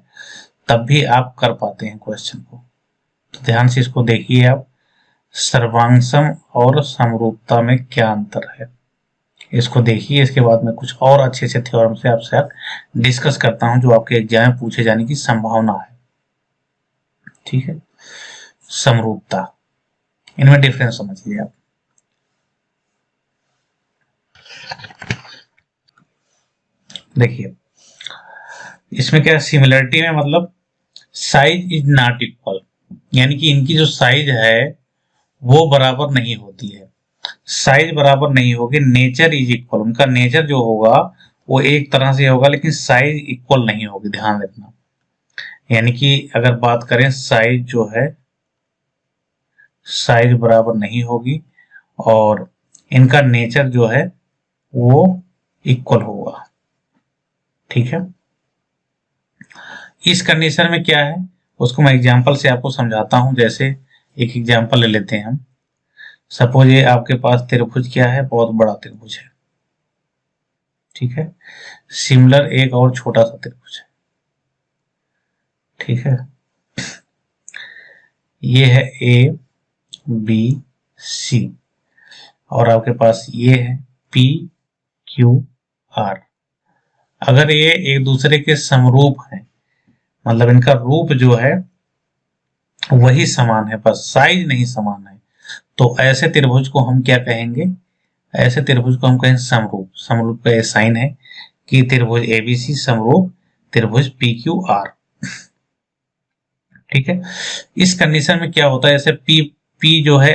तब भी आप कर पाते हैं क्वेश्चन को। तो ध्यान से इसको देखिए आप, सर्वांगसम और समरूपता में क्या अंतर है, इसको देखिए। इसके बाद में कुछ और अच्छे से थ्योरम से आपसे डिस्कस करता हूं जो आपके एग्जाम में पूछे जाने की संभावना है, ठीक है। समरूपता, इनमें डिफरेंस समझिए आप। देखिए इसमें क्या, सिमिलरिटी में मतलब साइज इज नॉट इक्वल, यानी कि इनकी जो साइज है वो बराबर नहीं होती है। साइज बराबर नहीं होगी, नेचर इज इक्वल, उनका नेचर जो होगा वो एक तरह से होगा लेकिन साइज इक्वल नहीं होगी, ध्यान रखना। यानी कि अगर बात करें साइज जो है, साइज बराबर नहीं होगी और इनका नेचर जो है वो इक्वल होगा। ठीक है, इस कंडीशन में क्या है उसको मैं एग्जांपल से आपको समझाता हूं। जैसे एक एग्जांपल ले लेते हैं हम। सपोज ये आपके पास त्रिभुज क्या है, बहुत बड़ा त्रिभुज है। ठीक है, सिमिलर एक और छोटा सा त्रिभुज है। ठीक है, ये है ए बी सी और आपके पास ये है पी क्यू आर। अगर ये एक दूसरे के समरूप है, मतलब इनका रूप जो है वही समान है, बस साइज नहीं समान है, तो ऐसे त्रिभुज को हम क्या कहेंगे, ऐसे त्रिभुज को हम कहेंगे समरूप। समरूप का ये साइन है कि त्रिभुज एबीसी समरूप त्रिभुज पी क्यू आर। ठीक है, इस कंडीशन में क्या होता है, जैसे पी जो है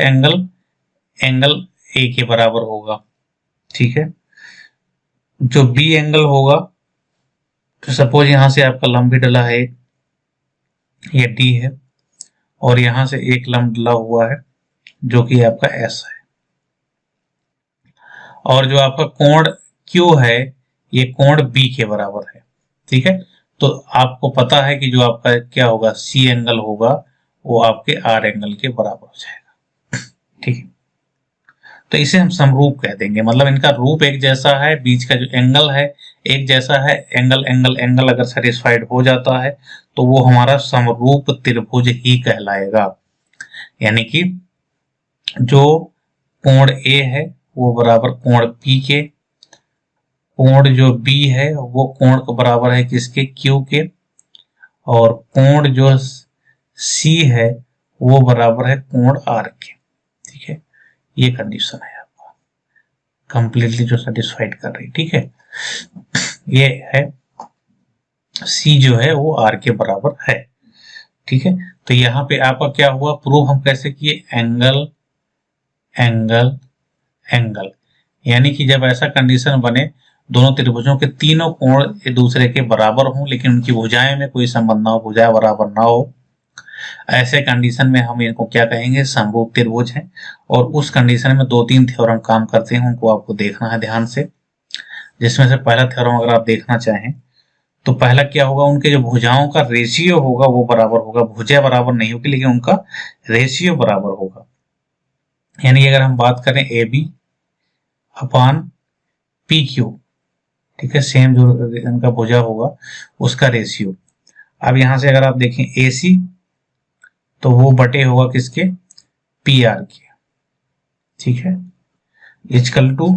एंगल ए के बराबर होगा। ठीक है, जो बी एंगल होगा, तो सपोज यहां से आपका लंबी डला है, ये डी है और यहां से एक लंब डला हुआ है जो कि आपका एस है, और जो आपका कोण क्यू है ये कोण बी के बराबर है। ठीक है, तो आपको पता है कि जो आपका क्या होगा, सी एंगल होगा वो आपके आर एंगल के बराबर हो जाएगा। ठीक है, तो इसे हम समरूप कह देंगे, मतलब इनका रूप एक जैसा है, बीच का जो एंगल है एक जैसा है। एंगल एंगल एंगल अगर सेटिस्फाइड हो जाता है तो वो हमारा समरूप त्रिभुज ही कहलाएगा। यानी कि जो कोण ए है वो बराबर कोण पी के, कोण जो बी है वो कोण के बराबर है किसके, क्यू के, और कोण जो सी है वो बराबर है कोण आर के। ठीक है, ये कंडीशन है आपका कंप्लीटली जो सेटिस्फाइड कर रही। ठीक है, ये है सी जो है वो आर के बराबर है। ठीक है, तो यहाँ पे आपका क्या हुआ, प्रूव हम कैसे किए, एंगल एंगल एंगल, यानी कि जब ऐसा कंडीशन बने दोनों त्रिभुजों के तीनों कोण एक दूसरे के बराबर हों लेकिन उनकी भुजाएं में कोई संबंध ना हो, भुजाएं बराबर ना हो, ऐसे कंडीशन में हम इनको क्या कहेंगे, समरूप त्रिभुज है। और उस कंडीशन में दो तीन थ्योरम काम करते हैं, उनको आपको देखना है ध्यान से। जिसमें से पहला थ्योरम अगर आप देखना चाहें तो पहला क्या होगा, उनके जो भुजाओं का रेशियो होगा वो बराबर होगा। भुजा बराबर नहीं होगी लेकिन उनका रेशियो बराबर होगा। यानी अगर हम बात करें A B upon P Q, ठीक है, सेम जो इनका भुजा होगा उसका रेशियो। अब यहां से अगर आप देखें ए सी तो वो बटे होगा किसके, पी आर के। ठीक है, is equal to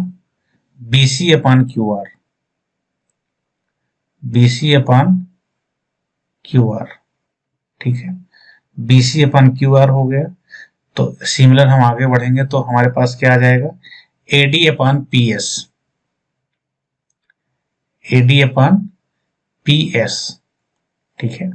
B C upon Q R, B C upon Q R. ठीक है, B C upon Q R हो गया। तो सिमिलर हम आगे बढ़ेंगे तो हमारे पास क्या आ जाएगा, एडी अपान पी एस, एडी अपान पी एस। ठीक है,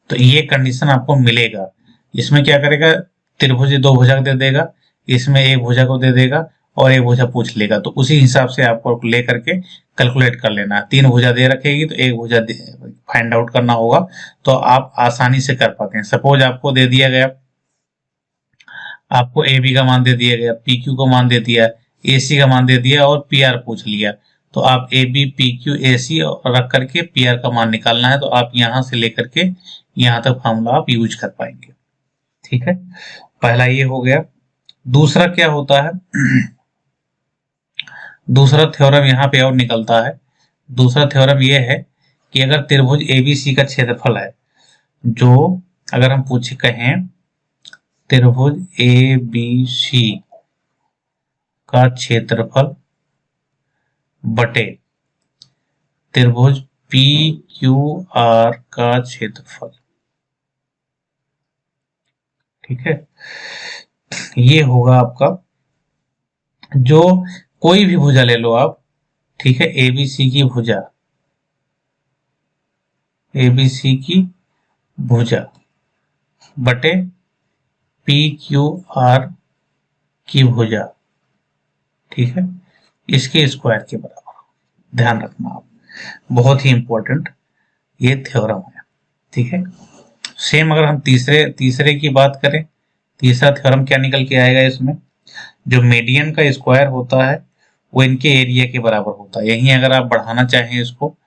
तो ये कंडीशन आपको मिलेगा। इसमें क्या करेगा, त्रिभुज दो भुजा दे देगा, इसमें एक भुजा को दे देगा और एक भुजा पूछ लेगा, तो उसी हिसाब से आपको लेकर के कैलकुलेट कर लेना है। तीन भुजा दे रखेगी तो एक भुजा फाइंड आउट करना होगा, तो आप आसानी से कर पाते हैं। सपोज आपको दे दिया गया, आपको ए बी का मान दे दिया गया, पी क्यू का मान दे दिया, ए सी का मान दे दिया और पी आर पूछ लिया, तो आप A B P Q A C रख करके पी आर का मान निकालना है, तो आप यहां से लेकर के यहां तक फॉर्मूला आप यूज कर पाएंगे। ठीक है, पहला ये हो गया। दूसरा क्या होता है, दूसरा थ्योरम यहाँ पे और निकलता है। दूसरा थ्योरम ये है कि अगर त्रिभुज एबीसी का क्षेत्रफल है, जो अगर हम पूछे कहें त्रिभुज ए बी सी का क्षेत्रफल बटे त्रिभुज पी क्यू आर का क्षेत्रफल, ठीक है, ये होगा आपका, जो कोई भी भुजा ले लो आप, ठीक है, एबीसी की भुजा, एबीसी की भुजा बटे पी क्यू आर की भुजा, ठीक है, इसके स्क्वायर के बराबर। ध्यान रखना आप, बहुत ही इंपॉर्टेंट ये थ्योरम है। ठीक है। सेम अगर हम तीसरे की बात करें, तीसरा थ्योरम क्या निकल के आएगा इसमें, जो मीडियन का स्क्वायर होता है वो इनके एरिया के बराबर होता है। यहीं अगर आप बढ़ाना चाहें इसको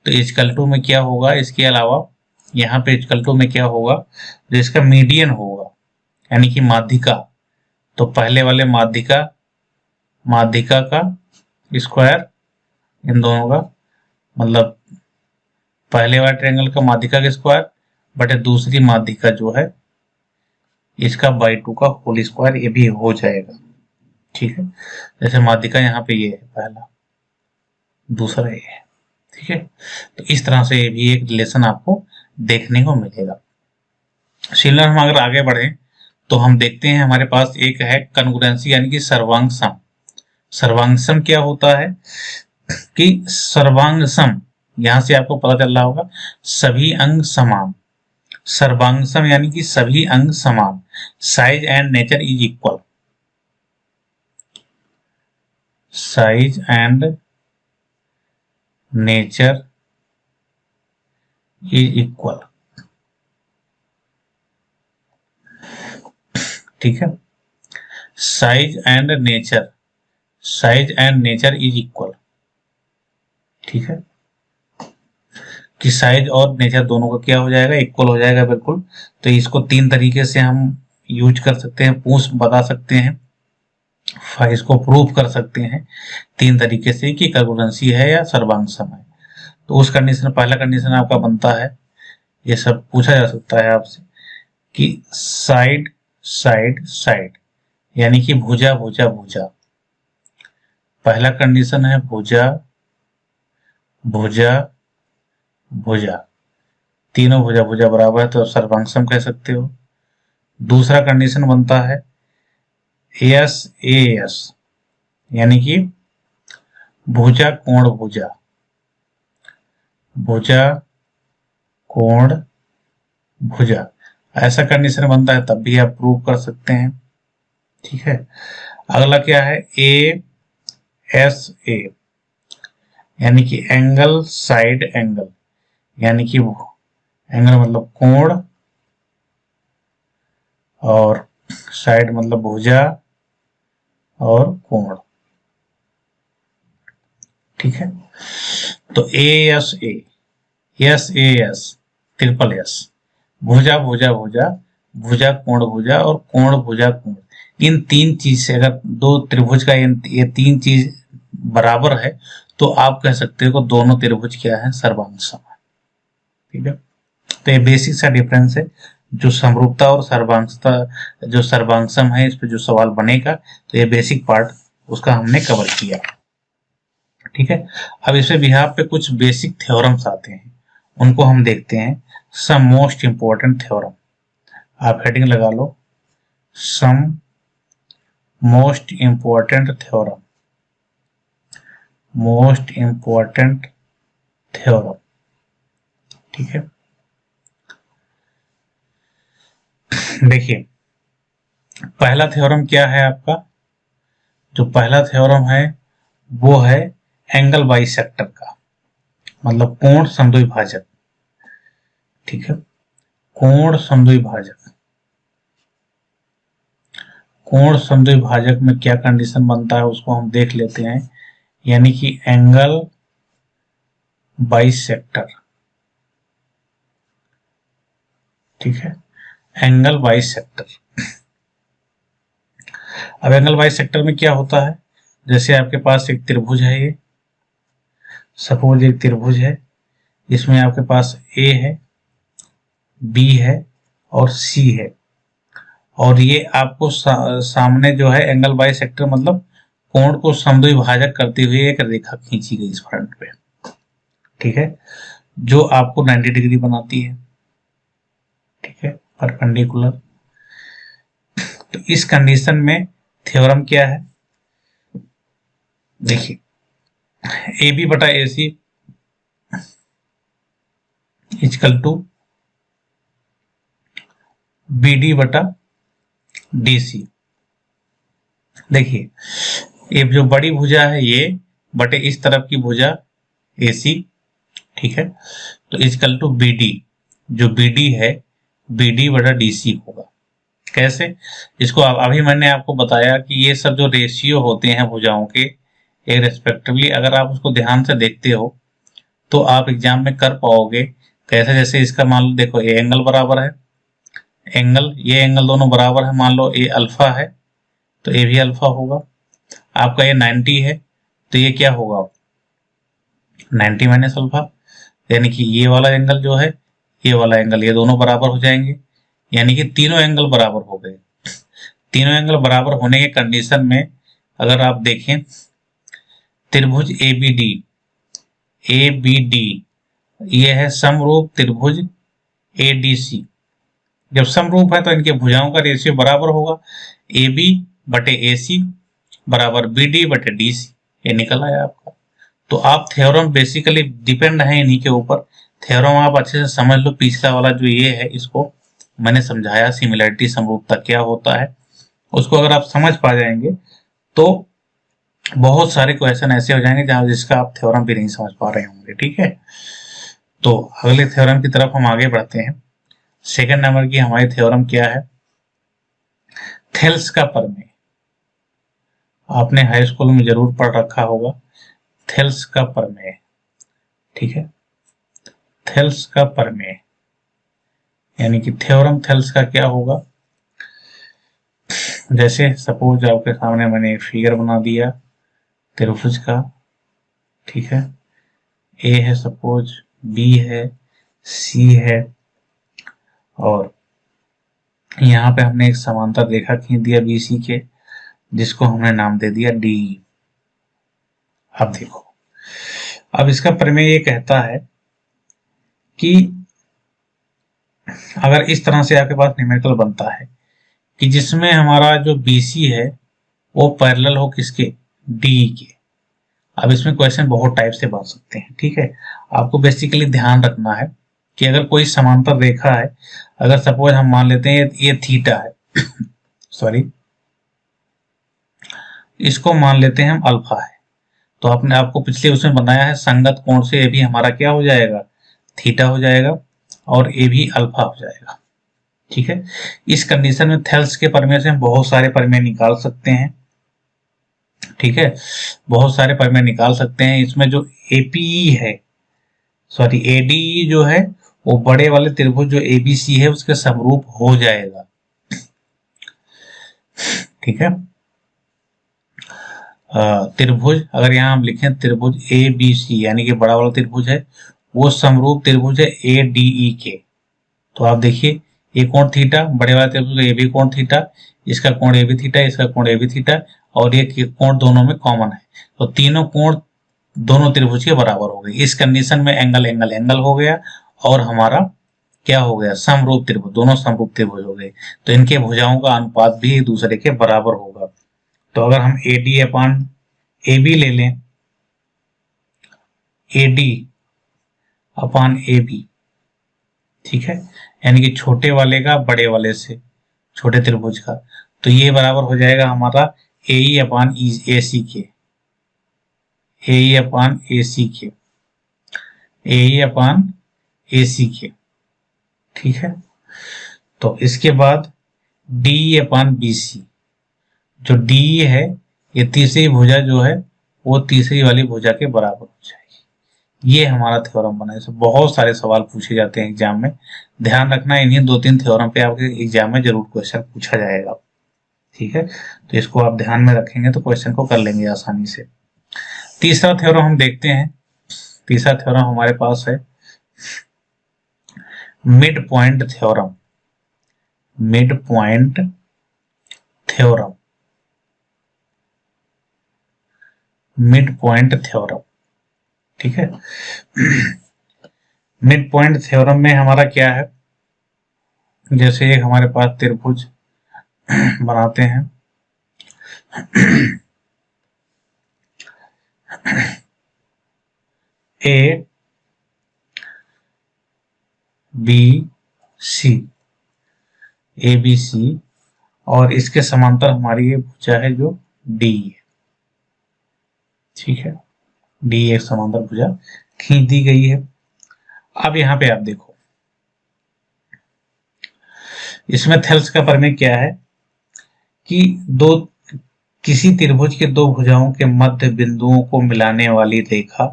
तो इक्वल टू में क्या होगा, इसके अलावा यहाँ पे इक्वल टू में क्या होगा, जो इसका मीडियन होगा यानी कि माध्यिका, तो पहले वाले माध्यिका का स्क्वायर, इन दोनों का मतलब पहले वाले ट्रायंगल का माध्यिका का स्क्वायर बटे दूसरी माध्यिका जो है इसका बाई 2 का होल स्क्वायर, ये भी हो जाएगा। ठीक है, जैसे माध्यिका यहाँ पे ये है पहला, दूसरा ये है। ठीक है, तो इस तरह से ये भी एक रिलेशन आपको देखने को मिलेगा। सिमिलर हम अगर आगे बढ़े तो हम देखते हैं हमारे पास एक है कन्ग्रुएंसी यानी कि सर्वांग सम। सर्वांग सम क्या होता है कि सर्वांग सम, यहां से आपको पता चल रहा होगा सभी अंग समान। सर्वांग सम यानी कि सभी अंग समान, size and nature is equal, size and nature is equal. ठीक है, size and nature is equal. ठीक है, कि साइज और नेचर दोनों का क्या हो जाएगा, इक्वल हो जाएगा बिल्कुल। तो इसको तीन तरीके से हम यूज कर सकते हैं, पूछ बता सकते हैं, इसको प्रूफ कर सकते हैं तीन तरीके से कि कन्ग्रुएंसी है या सर्वांग सम है। तो उस कंडीशन, पहला कंडीशन आपका बनता है, ये सब पूछा जा सकता है आपसे कि साइड साइड साइड यानी कि भुजा भुजा भुजा। पहला कंडीशन है भुजा भुजा भुजा, तीनों भुजा भुजा बराबर है तो सर्वांग सम कह सकते हो। दूसरा कंडीशन बनता है एस ए एस यानी कि भुजा कोण भुजा, भुजा कोण भुजा, ऐसा कंडीशन बनता है तब भी आप प्रूव कर सकते हैं। ठीक है, अगला क्या है ए एस ए यानी कि एंगल साइड एंगल, यानी कि एंगल मतलब कोण और साइड मतलब भुजा और कोण। ठीक है, तो ए एस ट्रिपल एस, भुजा भुजा भुजा, भुजा कोण भुजा और कोण भुजा कोण, इन तीन चीज से अगर दो त्रिभुज का ये तीन चीज बराबर है तो आप कह सकते हो दोनों त्रिभुज क्या है, सर्वांग सम है। ठीक है, तो ये बेसिक सा डिफरेंस है जो समरूपता और सर्वांगता, जो सर्वांग सम है, इस पे जो सवाल बनेगा तो ये बेसिक पार्ट उसका हमने कवर किया। ठीक है, अब इसमें बिहार पे कुछ बेसिक थ्योरम्स आते हैं, उनको हम देखते हैं। सम मोस्ट इंपॉर्टेंट थ्योरम, आप हेडिंग लगा लो, some most important theorem, most important theorem. ठीक है, देखिए पहला थ्योरम क्या है आपका, जो पहला थ्योरम है वो है एंगल बाइसेक्टर का, मतलब कोण समद्विभाजक। ठीक है, कोण समद्विभाजक, कोण समद्विभाजक में क्या कंडीशन बनता है उसको हम देख लेते हैं, यानी कि एंगल बाइसेक्टर। ठीक है, एंगल बाइसेक्टर। अब एंगल बाइसेक्टर में क्या होता है, जैसे आपके पास एक त्रिभुज है, ये सपोज एक त्रिभुज है, इसमें आपके पास ए है, बी है और सी है, और ये आपको सामने जो है एंगल बाइसेक्टर मतलब कोण को समद्विभाजक करते हुए एक रेखा खींची गई इस फ्रंट पे। ठीक है, जो आपको 90 डिग्री बनाती है। ठीक है, परपेंडिकुलर। तो इस कंडीशन में थ्योरम क्या है, देखिए ए बी बटा ए सी इक्वल टू बी डी बटा डी सी। देखिए ये जो बड़ी भुजा है ये बटे इस तरफ की भुजा ए सी। ठीक है, तो इक्वल टू बी डी, जो BD है BD बटा DC होगा। कैसे? इसको अभी मैंने आपको बताया कि ये सब जो रेशियो होते हैं भुजाओं के एक रेस्पेक्टिवली, अगर आप उसको ध्यान से देखते हो तो आप एग्जाम में कर पाओगे। कैसे? जैसे इसका मान लो, देखो ये एंगल बराबर है, एंगल ये एंगल दोनों बराबर है, मान लो ये अल्फा है तो ये भी अल्फा होगा। आपका ये 90 है तो ये क्या होगा, 90 माइनस अल्फा, यानी कि ये वाला एंगल जो है ये वाला एंगल ये दोनों बराबर हो जाएंगे, यानी कि तीनों एंगल बराबर हो गए। तीनों एंगल बराबर होने के कंडीशन में अगर आप देखें त्रिभुज ABD ये है समरूप त्रिभुज ADC। जब समरूप है तो इनके भुजाओं का रेशियो बराबर होगा, AB बटे AC बराबर BD बटे DC, ये निकल आया आपका। तो आप थ्योरम बेसिकली डिपेंड है इन्हीं के ऊपर। थ्योरम आप अच्छे से समझ लो, पिछला वाला जो ये है इसको मैंने समझाया, सिमिलरिटी समरूपता क्या होता है, उसको अगर आप समझ पा जाएंगे तो बहुत सारे क्वेश्चन ऐसे हो जाएंगे जहां जिसका आप थ्योरम भी नहीं समझ पा रहे होंगे। ठीक है, तो अगले थ्योरम की तरफ हम आगे बढ़ते हैं। सेकंड नंबर की हमारी थ्योरम क्या है, थेल्स का प्रमेय। आपने हाई स्कूल में जरूर पढ़ रखा होगा थेल्स का प्रमेय। ठीक है, थेल्स का प्रमेय यानी कि थ्योरम थेल्स का क्या होगा। जैसे सपोज आपके सामने मैंने एक फिगर बना दिया त्रिभुज का, ठीक है, ए है सपोज, बी है, सी है, और यहाँ पे हमने एक समांतर रेखा खींच दिया BC के, जिसको हमने नाम दे दिया D। अब देखो, अब इसका प्रमेय ये कहता है कि अगर इस तरह से आपके पास न्यूमेरिकल बनता है कि जिसमें हमारा जो BC है वो पैरेलल हो किसके, DE के। अब इसमें क्वेश्चन बहुत टाइप से बन सकते हैं। ठीक है, आपको बेसिकली ध्यान रखना है कि अगर कोई समांतर रेखा है, अगर सपोज हम मान लेते हैं ये थीटा है सॉरी, इसको मान लेते हैं हम अल्फा है, तो आपने आपको पिछले उसमें बनाया है संगत कोण से ये भी हमारा क्या हो जाएगा, थीटा हो जाएगा, और ये भी अल्फा हो जाएगा। ठीक है, इस कंडीशन में थेल्स के प्रमेय से हम बहुत सारे प्रमेय निकाल सकते हैं। ठीक है, बहुत सारे प्रमेय निकाल सकते हैं। इसमें जो APE है, सॉरी ADE जो है वो बड़े वाले त्रिभुज जो ABC है उसके समरूप हो जाएगा। ठीक है, त्रिभुज अगर यहाँ हम लिखें त्रिभुज ABC यानी कि बड़ा वाला त्रिभुज है वो समरूप त्रिभुज है ADE के। तो आप देखिए ये कोण थीटा, बड़े वाले त्रिभुज का ये भी कोण थीटा, इसका कोण ये भी थीटा, इसका कोण ये भी थीटा, और ये कोण दोनों में कॉमन है, तो तीनों कोण दोनों त्रिभुज के बराबर हो गए। इस कंडीशन में एंगल एंगल एंगल हो गया और हमारा क्या हो गया, समरूप त्रिभुज, दोनों समरूप त्रिभुज हो गए। तो इनके भुजाओं का अनुपात भी एक दूसरे के बराबर होगा। तो अगर हम AD अपान AB ले लें, AD अपान AB, ठीक है, यानी कि छोटे वाले का बड़े वाले से, छोटे त्रिभुज का, तो ये बराबर हो जाएगा हमारा AE अपान AC के, AE अपान AC के, AE अपान AC के। ठीक है, तो इसके बाद DE अपान BC, जो DE है ये तीसरी भुजा जो है वो तीसरी वाली भुजा के बराबर हो जाएगी। ये हमारा थ्योरम बना है। बहुत सारे सवाल पूछे जाते हैं एग्जाम में, ध्यान रखना इन्हीं 2-3 थ्योरम पे आपके एग्जाम में जरूर क्वेश्चन पूछा जाएगा। ठीक है, तो इसको आप ध्यान में रखेंगे तो क्वेश्चन को कर लेंगे आसानी से। तीसरा थ्योरम हम देखते हैं। तीसरा थ्योरम हमारे पास है mid point theorem. Mid point theorem, mid point theorem. ठीक है, मिड पॉइंट थ्योरम में हमारा क्या है, जैसे एक हमारे पास त्रिभुज बनाते हैं A B C, ABC, और इसके समांतर हमारी ये भुजा है जो D है। ठीक है, D एक समांतर भुजा खींच दी गई है। अब यहाँ पे आप देखो इसमें थेल्स का प्रमेय क्या है कि किसी त्रिभुज के दो भुजाओं के मध्य बिंदुओं को मिलाने वाली रेखा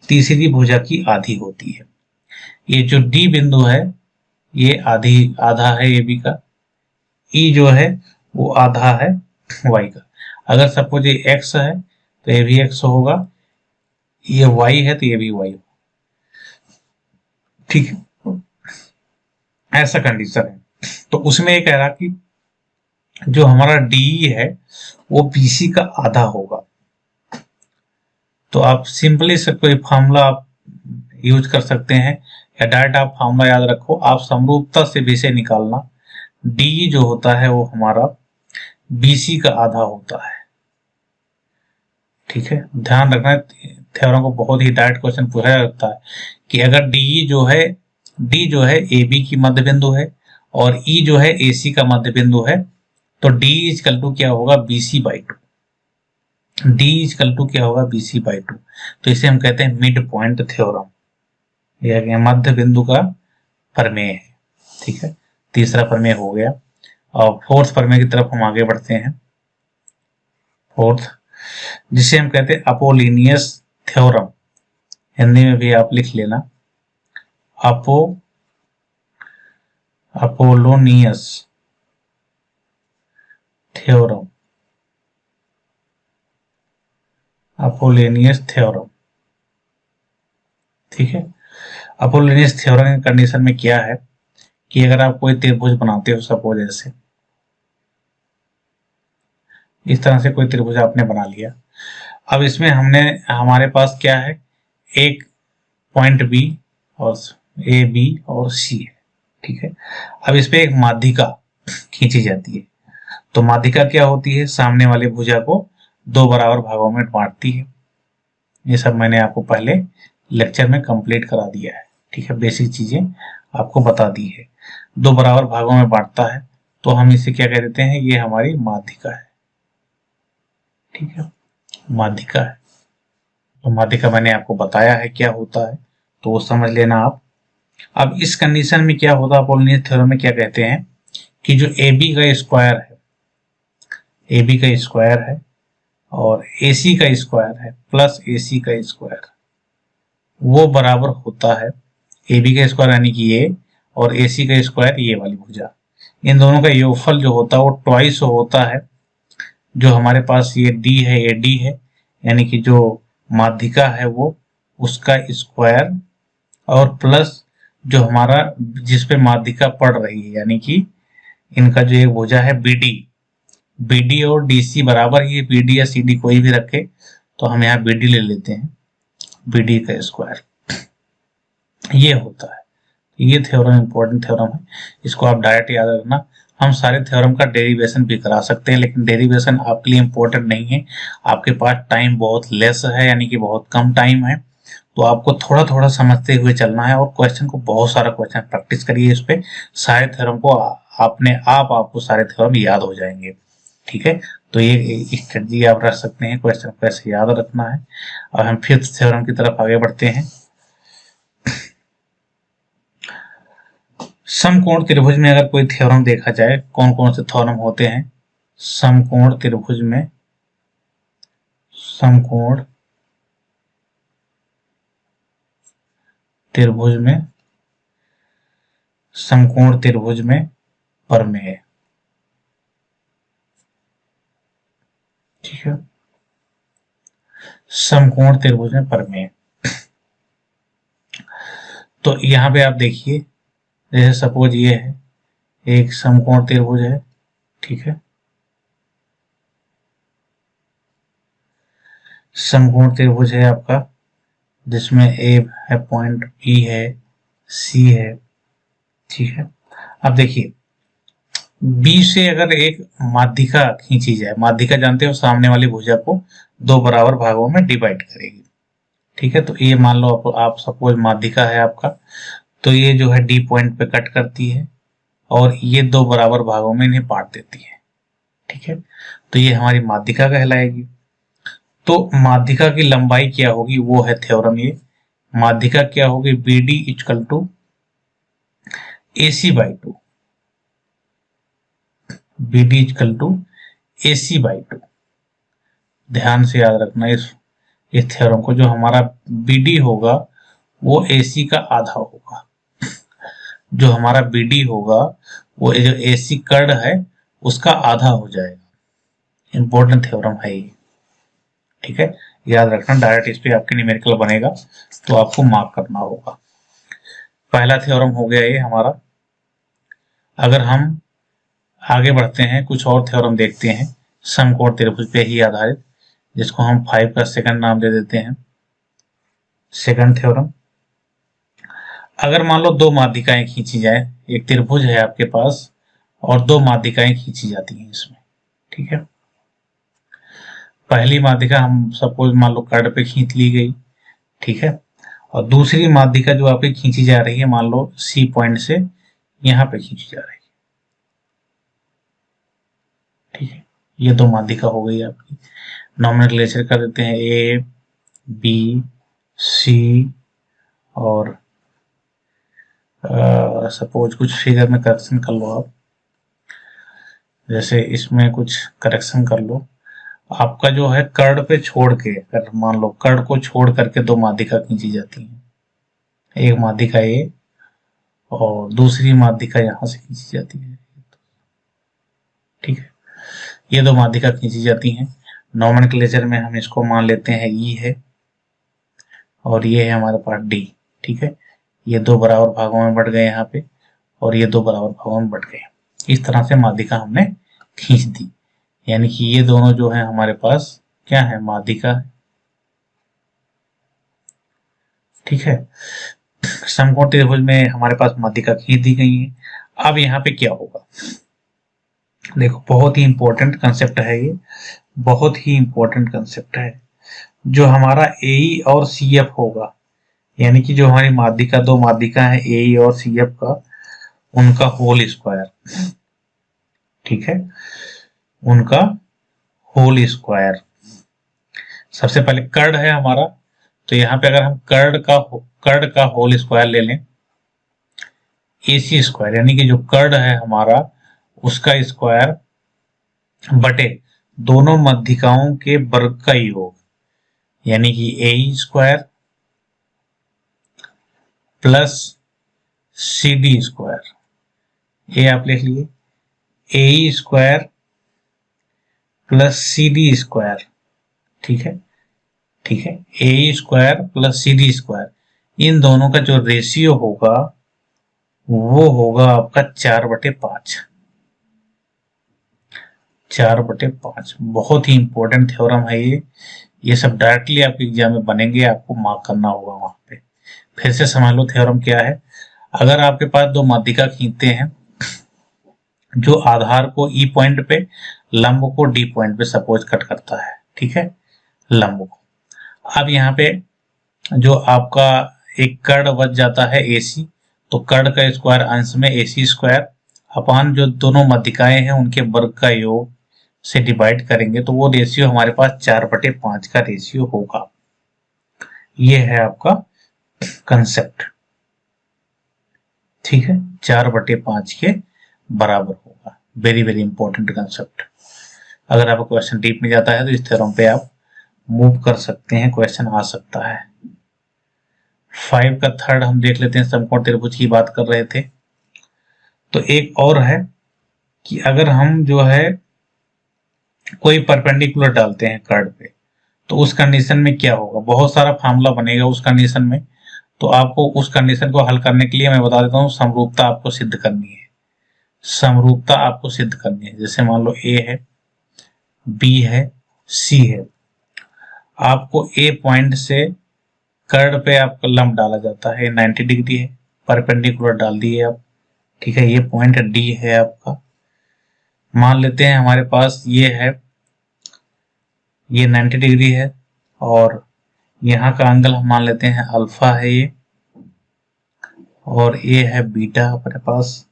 तीसरी भुजा की आधी होती है। ये जो डी बिंदु है ये आधा है ए बी का, ई जो है वो आधा है वाई का। अगर सपोज ये एक्स है तो ये भी एक्स होगा, ये वाई है तो ये भी वाई होगा, ठीक है, ऐसा कंडीशन है। तो उसमें ये कह रहा कि जो हमारा डी है वो बीसी का आधा होगा। तो आप सिंपली से कोई फॉर्मूला आप यूज कर सकते हैं या डायरेक्ट आप फॉर्मूला याद रखो, आप समरूपता से विषय निकालना। डी जो होता है वो हमारा बीसी का आधा होता है, ठीक है। ध्यान रखना थ्योरम को बहुत ही डायरेक्ट क्वेश्चन पूछा जाता है कि अगर डी जो है ए बी की मध्य बिंदु है और ई जो है ए सी का मध्य बिंदु है तो डी इजकल टू क्या होगा BC by two. D is equal to क्या होगा बीसी बाई टू। तो इसे हम कहते हैं मिड पॉइंट थ्योरम, यह मध्य बिंदु का प्रमेय है, ठीक है। तीसरा प्रमेय हो गया और फोर्थ प्रमेय की तरफ हम आगे बढ़ते हैं। फोर्थ, जिसे हम कहते हैं अपोलिनियस थ्योरम, हिंदी में भी आप लिख लेना अपोलोनियस थ्योरम, अपोलिनियस थ्योरम, ठीक है। अपोलिनियस थ्योरम की कंडीशन में क्या है कि अगर आप कोई त्रिभुज बनाते हो, सपोज ऐसे इस तरह से कोई त्रिभुज आपने बना लिया। अब इसमें हमारे पास क्या है, एक पॉइंट बी और ए बी और सी है, ठीक है। अब इस पे एक माध्यिका खींची जाती है। तो माध्यिका क्या होती है, सामने वाले भुजा को दो बराबर भागों में बांटती है। ये सब मैंने आपको पहले लेक्चर में कंप्लीट करा दिया है, ठीक है, बेसिक चीजें आपको बता दी है। दो बराबर भागों में बांटता है तो हम इसे क्या कह देते हैं, ये हमारी माध्यिका है, ठीक है, माध्यिका है। तो माध्यिका मैंने आपको बताया है क्या होता है, तो वो समझ लेना आप। अब इस कंडीशन में क्या होता है, अपोलिनियस थ्योरम में क्या कहते हैं कि जो ए बी का स्क्वायर है, ए बी का स्क्वायर है और ए सी का स्क्वायर है प्लस ए सी का स्क्वायर, वो बराबर होता है ए बी का स्क्वायर यानी कि ये और ए सी का स्क्वायर ये वाली भुजा। इन दोनों का योगफल जो होता है वो ट्वाइस होता है जो हमारे पास ये डी है, ये डी है, यानी कि जो माध्यिका है वो उसका स्क्वायर और प्लस जो हमारा जिस पे माध्यिका पड़ रही है, यानी कि इनका जो एक भुजा है बीडी, बीडी और डीसी बराबर ही, बीडी या सीडी कोई भी रखे तो हम यहाँ बीडी ले लेते हैं, बीडी का स्क्वायर ये होता है। ये थ्योरम इंपॉर्टेंट थ्योरम है, इसको आप डायरेक्ट याद रखना। हम सारे थ्योरम का डेरिवेशन भी करा सकते हैं लेकिन डेरिवेशन आपके लिए इंपॉर्टेंट नहीं है, आपके पास टाइम बहुत लेस है, यानी कि बहुत कम टाइम है, तो आपको थोड़ा थोड़ा समझते हुए चलना है और क्वेश्चन को बहुत सारा क्वेश्चन प्रैक्टिस करिए इस पे, सारे थ्योरम को आपको सारे थ्योरम याद हो जाएंगे, ठीक है। तो ये स्ट्रेटजी आप रख सकते हैं, क्वेश्चन को ऐसे याद रखना है। और हम फिफ्थ थ्योरम की तरफ आगे बढ़ते हैं। समकोण त्रिभुज में अगर कोई थ्योरम देखा जाए, कौन कौन से थ्योरम होते हैं समकोण त्रिभुज में, समकोण त्रिभुज में, समकोण त्रिभुज में प्रमेय, ठीक है, समकोण त्रिभुज में प्रमेय। तो यहाँ पे आप देखिए, जैसे सपोज ये है एक समकोण त्रिभुज है, ठीक है, समकोण त्रिभुज है आपका जिसमें ए है, पॉइंट बी है, सी है, ठीक है। अब देखिए बी से अगर एक माध्यिका खींची जाए, माध्यिका जानते हो सामने वाली भुजा को दो बराबर भागों में डिवाइड करेगी, ठीक है। तो ये मान लो आप सपोज माध्यिका है आपका, तो ये जो है डी पॉइंट पे कट करती है और ये दो बराबर भागों में इन्हें बांट देती है, ठीक है। तो ये हमारी माध्यिका कहलाएगी। तो माध्यिका की लंबाई क्या होगी, वो है थ्योरम। ये माध्यिका क्या होगी, B D equal to A C by two, B D equal to A C by two. ध्यान से याद रखना इस थ्योरम को, जो हमारा बी डी होगा वो ए सी का आधा होगा। जो हमारा बी डी होगा वो जो ए सी कर्ड है उसका आधा हो जाएगा। इंपॉर्टेंट थ्योरम है ये, ठीक है, याद रखना। डायरेक्ट इस पे आपके न्यूमेरिकल बनेगा तो आपको मार्क करना होगा। पहला थ्योरम हो गया ये हमारा। अगर हम आगे बढ़ते हैं, कुछ और थ्योरम देखते हैं समकोण त्रिभुज पे ही आधारित, जिसको हम 5 का सेकंड नाम दे देते हैं। सेकंड थ्योरम, अगर मान लो दो माध्यिकाएं खींची जाए, एक त्रिभुज है आपके पास और दो माध्यिकाएं खींची जाती हैं इसमें, ठीक है। पहली माध्यिका हम सपोज मान लो कर्ड पे खींच ली गई, ठीक है, और दूसरी माध्यिका जो आपकी खींची जा रही है मान लो सी पॉइंट से यहां पे खींची जा रही है, ठीक है। ये दो माध्यिका हो गई आपकी। नॉमेनक्लेचर कर देते हैं ए बी सी, और सपोज कुछ फिगर में करेक्शन कर लो आप, जैसे इसमें कुछ करेक्शन कर लो। आपका जो है कर्ड पे छोड़ के, अगर मान लो कर्ड को छोड़ करके दो माध्यिका खींची जाती हैं, एक माध्यिका ये और दूसरी माध्यिका यहां से खींची जाती है, ठीक है। ये दो माध्यिका खींची जाती हैं। नॉमेनक्लेचर में हम इसको मान लेते हैं ई है और ये है हमारे पास डी, ठीक है। ये दो बराबर भागों में बट गए यहाँ पे और ये दो बराबर भागों में बट गए। इस तरह से माध्यिका हमने खींच दी, यानी कि ये दोनों जो है हमारे पास क्या है, माध्यिका है, ठीक है। समकोण त्रिभुज में हमारे पास माध्यिका खींच दी गई है। अब यहाँ पे क्या होगा, देखो बहुत ही इंपॉर्टेंट कंसेप्ट है ये, बहुत ही इंपॉर्टेंट कंसेप्ट है। जो हमारा ए और सी एफ होगा, यानी कि जो हमारी माध्यिका, दो माध्यिका है ए और सी एफ का, उनका होल स्क्वायर, ठीक है, उनका होल स्क्वायर। सबसे पहले कर्ड है हमारा, तो यहाँ पे अगर हम कर्ड का होल स्क्वायर ले लें, ए सी स्क्वायर, यानी कि जो कर्ड है हमारा उसका स्क्वायर बटे दोनों माध्यिकाओं के वर्ग का योग, यानी कि A square plus C D square, ये आप लिख लिए, A square plus C D square, ठीक है, ठीक है। A square plus C D square, इन दोनों का जो रेशियो होगा वो होगा आपका 4/5, 4/5। बहुत ही इंपॉर्टेंट थ्योरम है ये सब डायरेक्टली आपके एग्जाम में बनेंगे, आपको मार्क करना होगा वहां पे। फिर से समझ लो थ्योरम क्या है। अगर आपके पास दो माध्यिका खींचते हैं, जो आधार को ई पॉइंट पे, लंब को डी पॉइंट पे सपोज कट करता है, ठीक है, लंब को। अब यहाँ पे जो आपका एक कर्ड बच जाता है AC, तो कर्ड का स्क्वायर अंश में AC स्क्वायर अपान जो दोनों माध्यिकाएं हैं उनके वर्ग का योग से डिवाइड करेंगे, तो वो रेशियो हमारे पास 4/5 का रेशियो होगा। ये है आपका कंसेप्ट, ठीक है, 4/5 के बराबर होगा। Very very important concept. अगर आपका क्वेश्चन डीप में जाता है तो इस थ्योरम पे आप मूव कर सकते हैं, क्वेश्चन आ सकता है। 5 का थर्ड हम देख लेते हैं, समकोण त्रिभुज की बात कर रहे थे। तो एक और है कि अगर हम जो है कोई परपेंडिकुलर डालते हैं कर्ड पे, तो उस कंडीशन में क्या होगा, बहुत सारा फार्मूला बनेगा उस कंडीशन में। तो आपको उस कंडीशन को हल करने के लिए मैं बता देता हूँ, समरूपता आपको सिद्ध करनी है। समरूपता आपको सिद्ध करनी है। जैसे मान लो ए है, बी है, सी है, आपको ए पॉइंट से कर्ड पे आपका लंब डाला जाता है, 90 डिग्री है, परपेंडिकुलर डाल दिए आप, ठीक है। ये पॉइंट डी है आपका, मान लेते हैं हमारे पास ये है, ये 90 डिग्री है और यहाँ का एंगल हम मान लेते हैं अल्फा है ये, और ये है बीटा हमारे पास।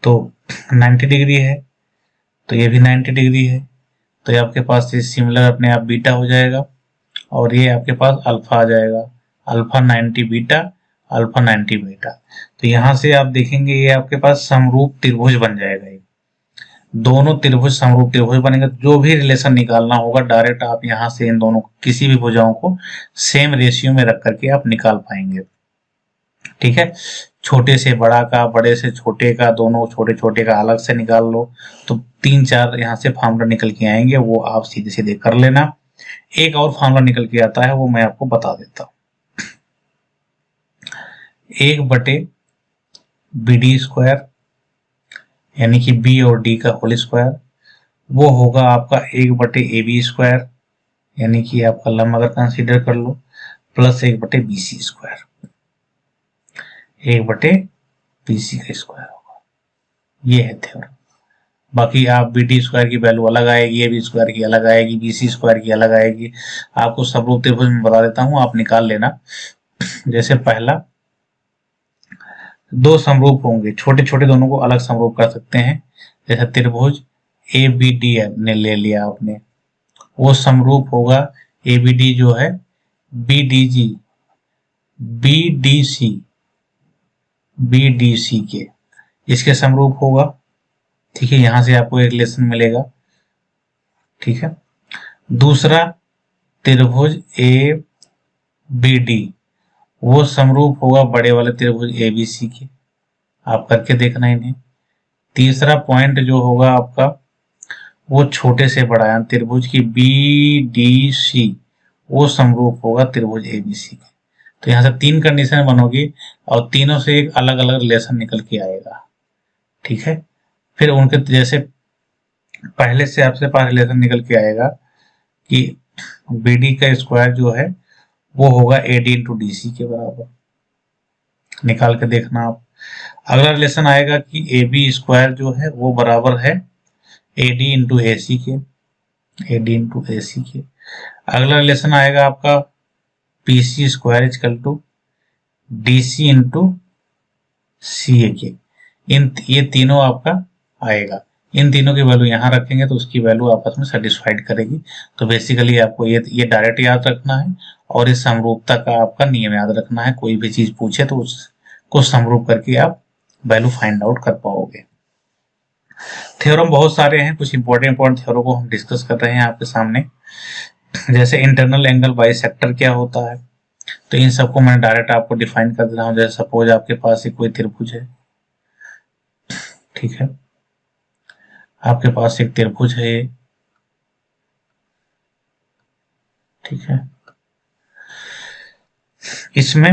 तो 90 डिग्री है तो ये भी 90 डिग्री है, तो ये आपके पास ये सिमिलर अपने आप बीटा हो जाएगा और ये आपके पास अल्फा आ जाएगा, अल्फा 90 बीटा, अल्फा 90 बीटा। तो यहां से आप देखेंगे ये आपके पास समरूप त्रिभुज बन जाएगा ये, दोनों त्रिभुज समरूप त्रिभुज बनेंगे। जो भी रिलेशन निकालना होगा डायरेक्ट आप यहाँ से इन दोनों किसी भी भुजाओं को सेम रेशियो में रख करके आप निकाल पाएंगे। ठीक है, छोटे से बड़ा का, बड़े से छोटे का, दोनों छोटे छोटे का अलग से निकाल लो तो 3-4 यहाँ से फार्मूला निकल के आएंगे, वो आप सीधे सीधे कर लेना। एक और फार्मूला निकल के आता है, वो मैं आपको बता देता हूँ। 1/BD² यानी कि B और D का होल स्क्वायर, वो होगा आपका 1/AB² यानी कि आपका लंब अगर कंसीडर कर लो, प्लस 1/BC², 1/BC का स्क्वायर होगा। ये है थ्योरम। बाकी आप BD² की वैल्यू अलग आएगी, AB² की अलग आएगी, BC² की अलग आएगी। आपको समरूप त्रिभुज में बता देता हूँ, आप निकाल लेना। जैसे पहला, दो समरूप होंगे, छोटे छोटे दोनों को अलग समरूप कर सकते हैं। जैसे त्रिभुज ABD ने ले लिया आपने, वो समरूप होगा ABD जो है BDC के, इसके समरूप होगा। ठीक है, यहां से आपको एक रिलेशन मिलेगा। ठीक है, दूसरा त्रिभुज ABD, वो समरूप होगा बड़े वाले त्रिभुज ABC के, आप करके देखना इन्हें। तीसरा पॉइंट जो होगा आपका, वो छोटे से बड़ा है त्रिभुज की BDC, वो समरूप होगा त्रिभुज ABC के। तो यहाँ से 3 कंडीशन बनोगी और तीनों से एक अलग अलग रिलेशन निकल के आएगा। ठीक है, फिर उनके जैसे पहले से आपसे पास रिलेशन निकल के आएगा कि BD का स्क्वायर जो है वो होगा AD इंटू DC के बराबर, निकाल के देखना आप। अगला रिलेशन आएगा कि AB² जो है वो बराबर है AD इंटू AC के, AD इंटू AC के। अगला रिलेशन आएगा आपका PC² equal to DC into CA के। ये तीनों आपका आएगा। इन तीनों की वैल्यू यहाँ रखेंगे तो उसकी वैल्यू आपस में सेटिस्फाइड करेगी। तो बेसिकली आपको ये डायरेक्ट याद रखना है और इस समरूपता का आपका नियम याद रखना है। कोई भी चीज पूछे तो उसको समरूप करके आप वैल्यू फाइंड आउट कर पाओगे। थ्योरम बहुत सारे हैं, कुछ इंपॉर्टेंट थ्योरम को हम डिस्कस कर रहे हैं आपके सामने। जैसे इंटरनल एंगल बाइसेक्टर क्या होता है, तो इन सबको मैं डायरेक्ट आपको डिफाइन कर दे रहा हूँ। जैसे सपोज आपके पास कोई त्रिभुज है, ठीक है, आपके पास एक त्रिभुज है, ठीक है, इसमें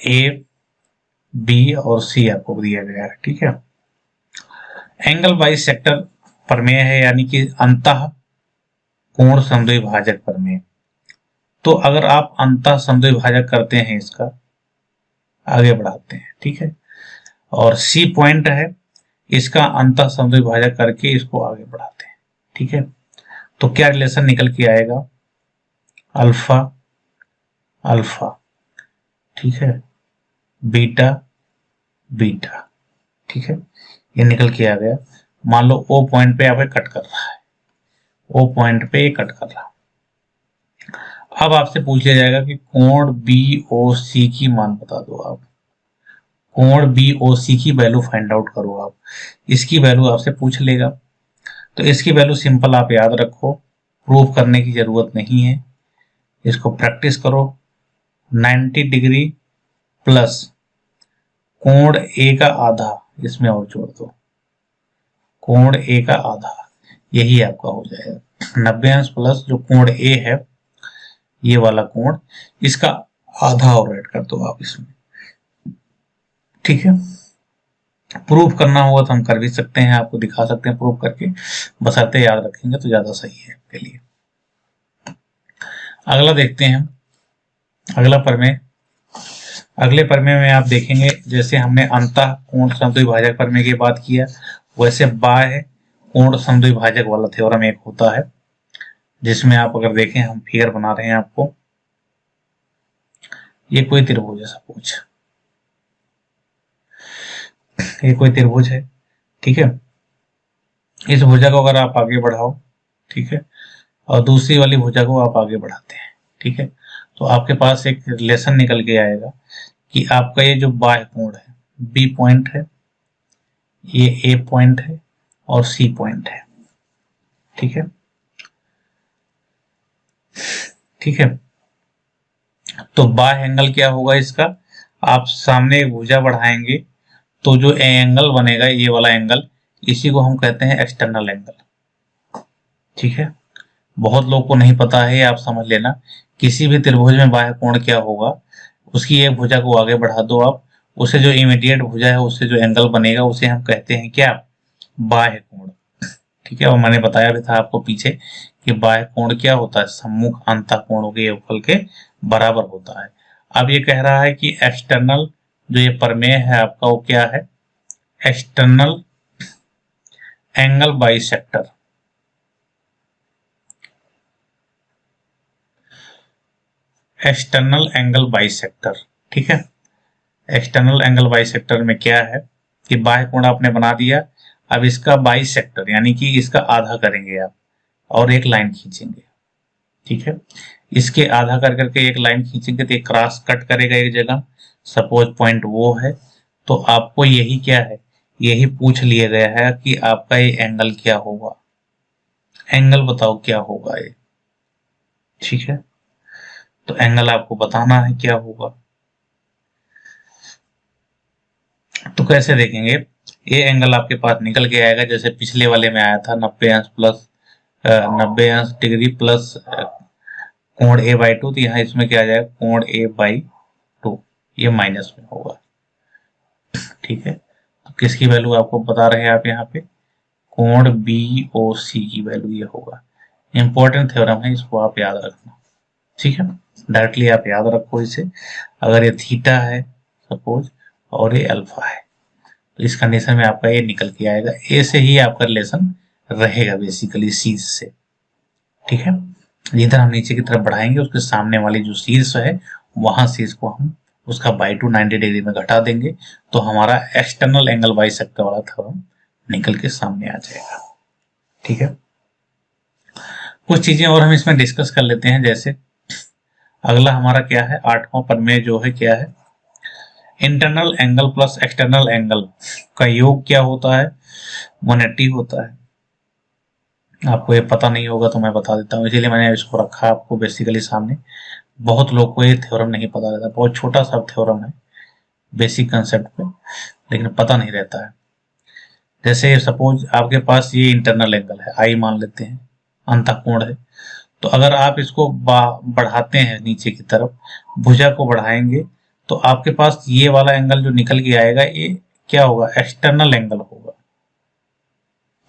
A, B और C आपको दिया गया है। ठीक है, एंगल बाइसेक्टर प्रमेय है, यानी कि अंतः कोण समद्विभाजक प्रमेय। तो अगर आप अंतः समद्विभाजक करते हैं, इसका आगे बढ़ाते हैं, ठीक है, और C पॉइंट है, इसका अंतः समद्विभाजक करके इसको आगे बढ़ाते हैं। ठीक है, तो क्या रिलेशन निकल के आएगा, अल्फा अल्फा, ठीक है, बीटा बीटा। ठीक है, ये निकल के आ गया। मान लो O पॉइंट पे आप कट कर रहा है, O पॉइंट पे कट कर रहा है। अब आपसे पूछ लिया जाएगा कि कोण BOC की मान बता दो। आप कोण BOC की वैल्यू फाइंड आउट करो। आप इसकी वैल्यू आपसे पूछ लेगा, तो इसकी वैल्यू सिंपल आप याद रखो, प्रूफ करने की जरूरत नहीं है। इसको प्रैक्टिस करो। 90 डिग्री प्लस कोण A का आधा, इसमें और जोड़ दो, कोण A का आधा, यही आपका हो जाएगा 90 अंश प्लस जो कोण A है, ये वाला कोण, इसका आधा और ऐड कर दो आप इसमें। ठीक है, प्रूफ करना होगा तो हम कर भी सकते हैं, आपको दिखा सकते हैं प्रूफ करके, बशर्ते याद रखेंगे तो ज्यादा सही है आपके लिए। अगला देखते हैं, अगला प्रमेय। अगले प्रमेय में आप देखेंगे, जैसे हमने अंतः कोण समद्विभाजक प्रमेय की बात किया, वैसे बाह्य कोण समद्विभाजक वाला थ्योरम एक होता है, जिसमें आप अगर देखें, हम फिगर बना रहे हैं आपको, ये कोई त्रिभुज है, सपोज ये कोई त्रिभुज है। ठीक है, इस भुजा को अगर आप आगे बढ़ाओ, ठीक है, और दूसरी वाली भुजा को आप आगे बढ़ाते हैं, ठीक है, तो आपके पास एक रिलेशन निकल के आएगा कि आपका ये जो बाह्य कोण है, B पॉइंट है, ये A पॉइंट है और सी पॉइंट है। ठीक है, ठीक है। तो बाह्य एंगल क्या होगा इसका, आप सामने एक भुजा बढ़ाएंगे तो जो एंगल बनेगा, ये वाला एंगल, इसी को हम कहते हैं एक्सटर्नल एंगल। ठीक है, बहुत लोग को नहीं पता है, आप समझ लेना। किसी भी त्रिभुज में बाह्य कोण क्या होगा, उसकी एक भुजा को आगे बढ़ा दो आप, उसे जो इमीडिएट भुजा है उससे जो एंगल बनेगा उसे हम कहते हैं क्या, बाह्य कोण। ठीक है, और मैंने बताया भी था आपको पीछे कि बाह्य कोण क्या होता है, सम्मुख अंतःकोणों के योगफल के बराबर होता है। अब ये कह रहा है कि एक्सटर्नल, जो ये प्रमेय है आपका, वो क्या है, external angle bisector. External angle bisector, ठीक है। एक्सटर्नल एंगल बाइसेक्टर में क्या है कि बाह्य कोण आपने बना दिया, अब इसका बाइसेक्टर यानी कि इसका आधा करेंगे आप और एक लाइन खींचेंगे। ठीक है, इसके आधा कर करके एक लाइन खींचेंगे तो एक क्रॉस कट करेगा एक जगह, सपोज पॉइंट वो है। तो आपको यही क्या है, यही पूछ लिया गया है कि आपका ये एंगल क्या होगा, एंगल बताओ क्या होगा ये। ठीक है, तो एंगल आपको बताना है क्या होगा। तो कैसे देखेंगे, ये एंगल आपके पास निकल के आएगा जैसे पिछले वाले में आया था 90 अंश प्लस 90 अंश डिग्री प्लस कोण ए बाई 2। तो यहाँ इसमें क्या आ जाएगा, कोण ए बाई 2, ये माइनस में होगा। ठीक है, तो किसकी वैल्यू आपको बता रहे हैं आप यहाँ पे, कोण बी ओ सी की वैल्यू ये होगा। इंपॉर्टेंट थ्योरम है, इसको आप याद रखना। ठीक है, डायरेक्टली आप याद रखो इसे। अगर ये थीटा है सपोज और ये अल्फा है, तो इस कंडीशन में आपका ये निकल के आएगा। ए से ही आपका रिलेशन रहेगा बेसिकली शीर्ष से। ठीक है, जिधर हम नीचे की तरफ बढ़ाएंगे उसके सामने वाली जो शीर्ष है वहां से इसको हम उसका बाई टू 90 डिग्री में घटा देंगे, तो हमारा एक्सटर्नल एंगल बाइसेक्टर वाला थ्योरम निकल के सामने आ जाएगा। ठीक है, कुछ चीजें और हम इसमें डिस्कस कर लेते हैं। जैसे अगला हमारा क्या है, 8वां प्रमेय जो है क्या है, internal angle plus external angle का योग क्या होता है, 180 होता है। आपको ये पता नहीं होगा तो मैं बता देता हूँ, इसीलिए मैंने इसको रखा आपको बेसिकली सामने। बहुत लोग को ये थ्योरम नहीं पता रहता, बहुत छोटा सा थ्योरम है बेसिक कंसेप्ट पे, लेकिन पता नहीं रहता है। जैसे सपोज आपके पास ये इंटरनल एंगल है, आई मान लेते हैं, अंतःकोण है। तो अगर आप इसको बढ़ाते हैं नीचे की तरफ, भुजा को बढ़ाएंगे, तो आपके पास ये वाला एंगल जो निकल के आएगा ये क्या होगा, एक्सटर्नल एंगल होगा।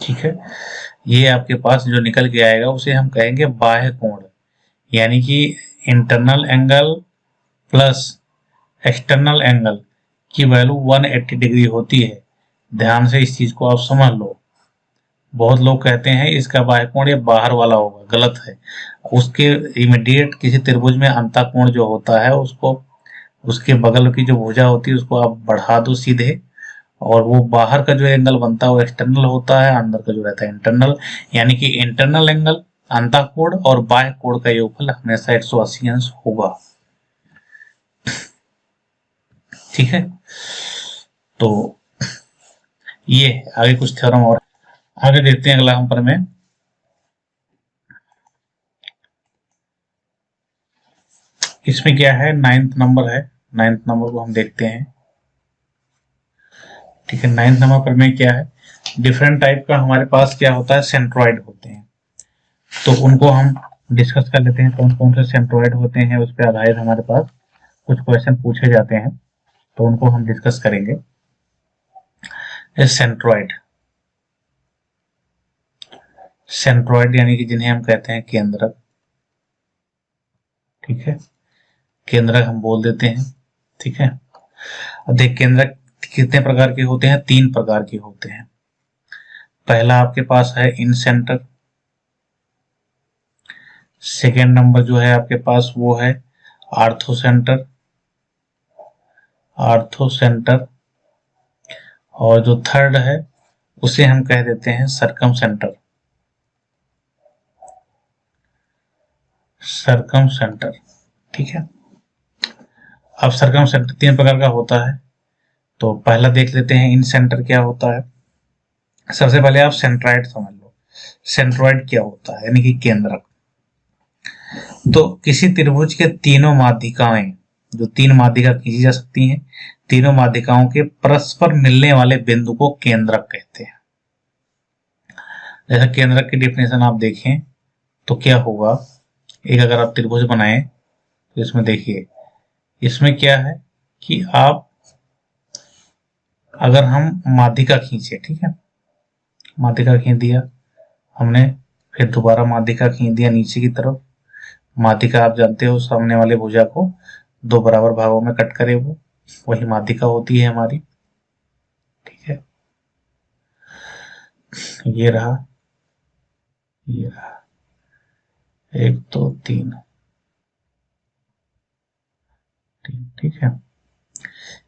ठीक है, ये आपके पास जो निकल के आएगा उसे हम कहेंगे बाह्य कोण, यानी कि internal angle plus external angle की वैल्यू 180 डिग्री होती है। ध्यान से इस चीज को आप समझ लो। बहुत लोग कहते हैं इसका बाह्य कोण ये बाहर वाला होगा, गलत है। उसके इमीडिएट किसी त्रिभुज में अंतःकोण जो होता है उसको, उसके बगल की जो भुजा होती है उसको आप बढ़ा दो सीधे, और वो बाहर का जो एंगल बनता है वो एक्सटर्नल होता है, अंदर का जो रहता है इंटरनल। यानी कि इंटरनल एंगल, अंतःकोण और बाह्य कोण का योगफल हमेशा 180 अंश होगा। ठीक है, तो ये आगे कुछ थ्योरम और आगे देखते हैं। अगला हम पर में इसमें क्या है, 9th नंबर है, 9th नंबर को हम देखते हैं। ठीक है, 9th नंबर पर में क्या है, डिफरेंट टाइप का हमारे पास क्या होता है, सेंट्रॉइड होते हैं। तो उनको हम डिस्कस कर लेते हैं, कौन कौन से सेंट्रॉइड होते हैं, उस पर आधारित हमारे पास कुछ क्वेश्चन पूछे जाते हैं, तो उनको हम डिस्कस करेंगे। सेंट्रॉइड, सेंट्रॉइड यानी कि जिन्हें हम कहते हैं केंद्रक। ठीक है, केंद्रक हम बोल देते हैं। ठीक है, अब देख केंद्रक कितने प्रकार के होते हैं, 3 प्रकार के होते हैं। पहला आपके पास है इन सेंटर, सेकेंड नंबर जो है आपके पास वो है आर्थो सेंटर, आर्थो सेंटर, और जो थर्ड है उसे हम कह देते हैं सरकम सेंटर, सरकम सेंटर। ठीक है, अब सरकम सेंटर 3 प्रकार का होता है। तो पहला देख लेते हैं इन सेंटर क्या होता है। सबसे पहले आप सेंट्रॉइड समझ लो। सेंट्रॉइड क्या होता है, यानी कि केंद्रक। तो किसी त्रिभुज के तीनों माध्यिकाएं, जो तीन माध्यिका खींची जा सकती हैं, तीनों माध्यिकाओं के परस्पर मिलने वाले बिंदु को केंद्रक कहते हैं। जैसा केंद्रक की डेफिनेशन आप देखें तो क्या होगा, एक अगर आप त्रिभुज बनाएं तो इसमें देखिए, इसमें क्या है कि आप अगर हम माध्यिका खींचे, ठीक है, माध्यिका खींच दिया हमने, फिर दोबारा माध्यिका खींच दिया नीचे की तरफ। माध्यिका आप जानते हो सामने वाले भुजा को दो बराबर भागों में कट करे, वो वही माध्यिका होती है हमारी, ठीक है। ये रहा, ये रहा, 1 2 3 3, ठीक है।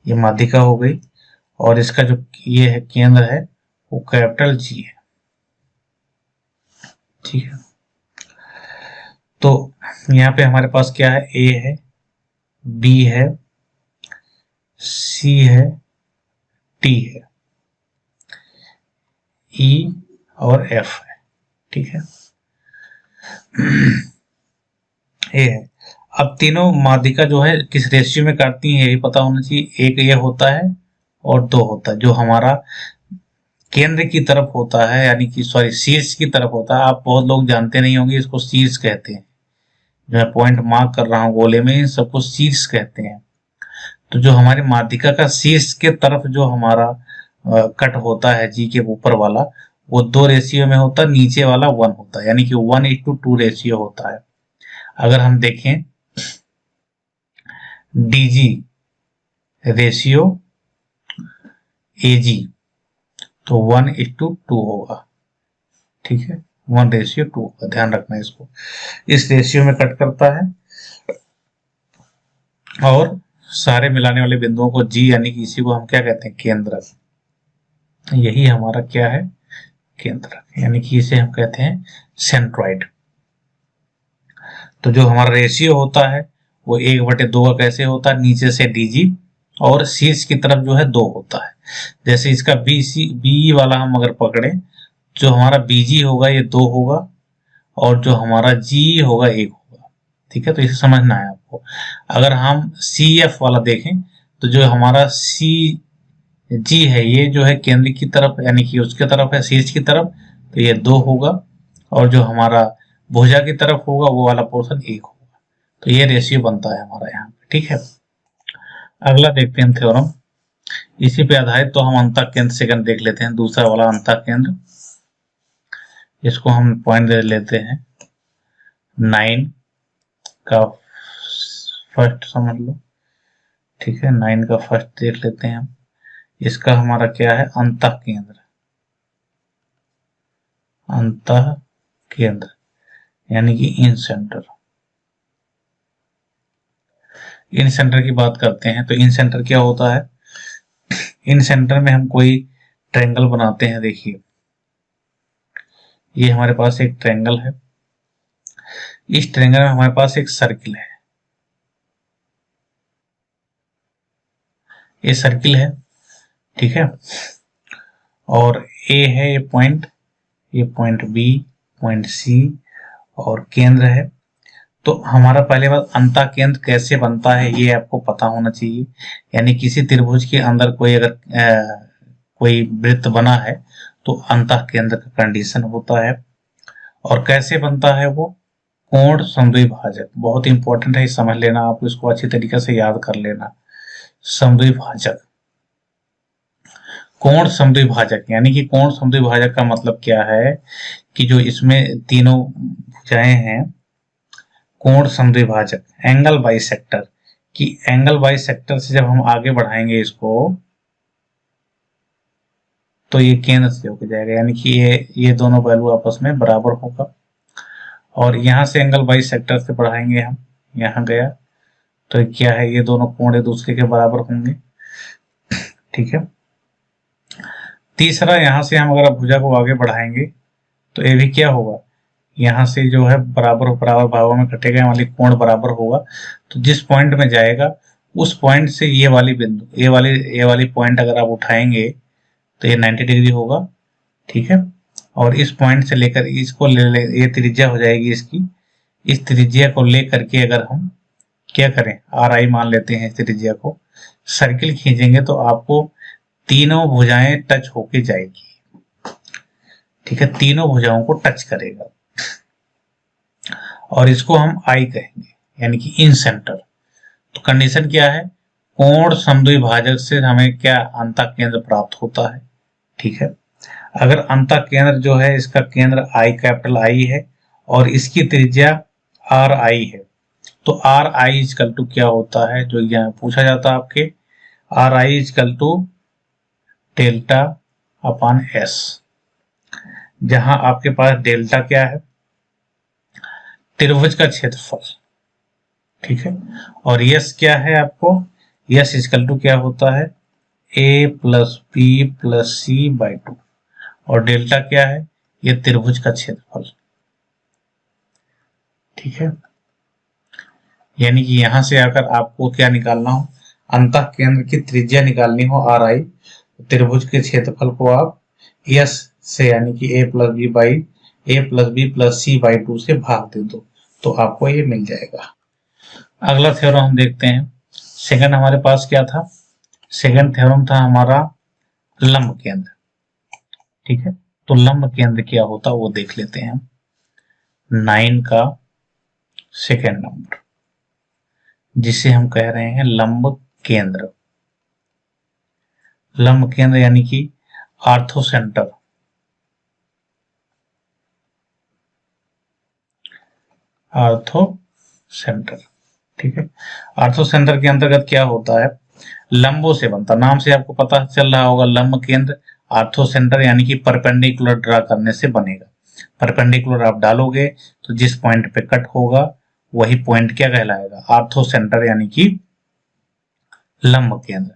ये माध्यिका हो गई, और इसका जो ये है केंद्र है वो कैपिटल जी है, ठीक है। तो यहाँ पे हमारे पास क्या है, ए है, बी है, सी है, टी है, ई और एफ है, ठीक है। ए है। अब तीनों माध्यिका जो है किस रेशियो में काटती है ये भी पता होना चाहिए। एक ये होता है और 2 होता है। जो हमारा केंद्र की तरफ होता है, यानी कि सॉरी शीर्ष की तरफ होता है, आप बहुत लोग जानते नहीं होंगे, इसको शीर्ष कहते हैं। जो मैं पॉइंट मार्क कर रहा हूँ गोले में, इन सबको शीर्ष कहते हैं। तो जो हमारे माध्यिका का शीर्ष के तरफ जो हमारा कट होता है जी के ऊपर वाला, वो 2 रेशियो में होता है, नीचे वाला 1 होता है, यानी कि 1:2 रेशियो होता है। अगर हम देखें डीजी रेशियो एजी, तो 1:2 होगा, ठीक है, 1:2 होगा, ध्यान रखना इसको। इस रेशियो में कट करता है और सारे मिलाने वाले बिंदुओं को जी, यानी कि इसी को हम क्या कहते हैं, केंद्रक। यही हमारा क्या है, केंद्रक, यानी कि इसे हम कहते हैं सेंट्रॉइड। तो जो हमारा रेशियो होता है वो 1/2 का कैसे होता है, नीचे से डीजी और शीर्ष की तरफ जो है 2 होता है। जैसे इसका बी वाला हम अगर पकड़े, जो हमारा बीजी होगा ये 2 होगा, और जो हमारा जी होगा 1 होगा, ठीक है। तो इसे समझना है आपको। अगर हम सी एफ वाला देखें तो जो हमारा सी जी है ये जो है केंद्र की तरफ, यानी कि उसके तरफ है, शीर्ष की तरफ, तो ये 2 होगा, और जो हमारा भुजा की तरफ होगा वो वाला पोर्शन 1 होगा। तो ये रेशियो बनता है हमारा यहाँ पे, ठीक है। अगला देखते हैं थ्योरम। इसी पे आधारित तो हम अंतः केंद्र सेकंड देख लेते हैं, दूसरा वाला अंतः केंद्र। इसको हम पॉइंट दे लेते हैं 9 का फर्स्ट समझ लो, ठीक है। 9 का फर्स्ट देख लेते हैं हम। इसका हमारा क्या है, अंतः केंद्र, अंतः केंद्र यानी कि इन सेंटर। इन सेंटर की बात करते हैं तो इन सेंटर क्या होता है, इन सेंटर में हम कोई ट्रायंगल बनाते हैं। देखिए ये हमारे पास एक ट्रायंगल है, इस ट्रायंगल में हमारे पास एक सर्किल है, ये सर्किल है, ठीक है। और ए है ये पॉइंट बी, पॉइंट सी, और केंद्र है। तो हमारा पहले बात अंतः केंद्र कैसे बनता है ये आपको पता होना चाहिए। यानी किसी त्रिभुज के अंदर कोई अगर कोई वृत्त बना है तो अंतः केंद्र का कंडीशन होता है। और कैसे बनता है वो, कोण समद्विभाजक, बहुत इंपॉर्टेंट है, समझ लेना, आप इसको अच्छी तरीके से याद कर लेना। समद्विभाजक, कोण समद्विभाजक, यानी कि कोण समद्विभाजक का मतलब क्या है कि जो इसमें तीनों भुजाएं हैं, कोण समद्विभाजक, एंगल बाइसेक्टर, कि एंगल बाइसेक्टर से जब हम आगे बढ़ाएंगे इसको तो ये केंद्र से होकर जाएगा, यानी कि ये दोनों वैल्यू आपस में बराबर होगा। और यहां से एंगल बाइसेक्टर से बढ़ाएंगे हम, यहां गया तो क्या है, ये दोनों कोण एक दूसरे के बराबर होंगे, ठीक है। तीसरा, यहां से हम अगर भुजा को आगे बढ़ाएंगे तो ये भी क्या होगा, यहाँ से जो है बराबर बराबर भागों में कटेगा, वाली कोण बराबर होगा। तो जिस पॉइंट में जाएगा उस पॉइंट से ये वाली बिंदु, ये वाली पॉइंट अगर आप उठाएंगे तो ये 90 डिग्री होगा, ठीक है। और इस पॉइंट से लेकर इसको ये त्रिज्या हो जाएगी इसकी। इस त्रिज्या को लेकर के अगर हम क्या करें, आर आई मान लेते हैं त्रिज्या को, सर्किल खींचेंगे तो आपको तीनों भुजाएं टच होके जाएगी। ठीक है, तीनों भुजाओं को टच करेगा और इसको हम आई कहेंगे, यानी कि इन सेंटर। तो कंडीशन क्या है, कोण समद्विभाजक से हमें क्या अंतः केंद्र प्राप्त होता है। ठीक है, अगर अंतः केंद्र जो है इसका केंद्र आई, कैपिटल आई है और इसकी त्रिज्या आर आई है, तो आर आई इजकल टू क्या होता है, जो यहाँ पूछा जाता है आपके, R I is equal to delta upon S, जहां आपके पास डेल्टा क्या है, त्रिभुज का क्षेत्रफल। ठीक है, और यस क्या है आपको, यस इजकल टू क्या होता है, A plus B plus C by 2, और डेल्टा क्या है, ये त्रिभुज का क्षेत्रफल। ठीक है, यानी कि यहां से आकर आपको क्या निकालना हो, अंतः केंद्र की त्रिज्या निकालनी हो आर आई, त्रिभुज के क्षेत्रफल को आप यस से यानी कि A plus B plus C by 2 से भाग दे दो, तो आपको ये मिल जाएगा। अगला थ्योरम हम देखते हैं। सेकंड हमारे पास क्या था, सेकंड थ्योरम था हमारा लंब केंद्र। ठीक है, तो लंब केंद्र क्या होता है वो देख लेते हैं। 9 का सेकंड नंबर, जिसे हम कह रहे हैं लंब केंद्र। लंब केंद्र यानी कि आर्थो सेंटर। आर्थो सेंटर, ठीक है, आर्थो सेंटर के अंतर्गत क्या होता है, लंबों से बनता, नाम से आपको पता चल रहा होगा, लंब केंद्र आर्थो सेंटर यानी कि परपेंडिकुलर ड्रा करने से बनेगा। परपेंडिकुलर आप डालोगे तो जिस पॉइंट पे कट होगा वही पॉइंट क्या कहलाएगा, आर्थो सेंटर यानी कि लंब केंद्र।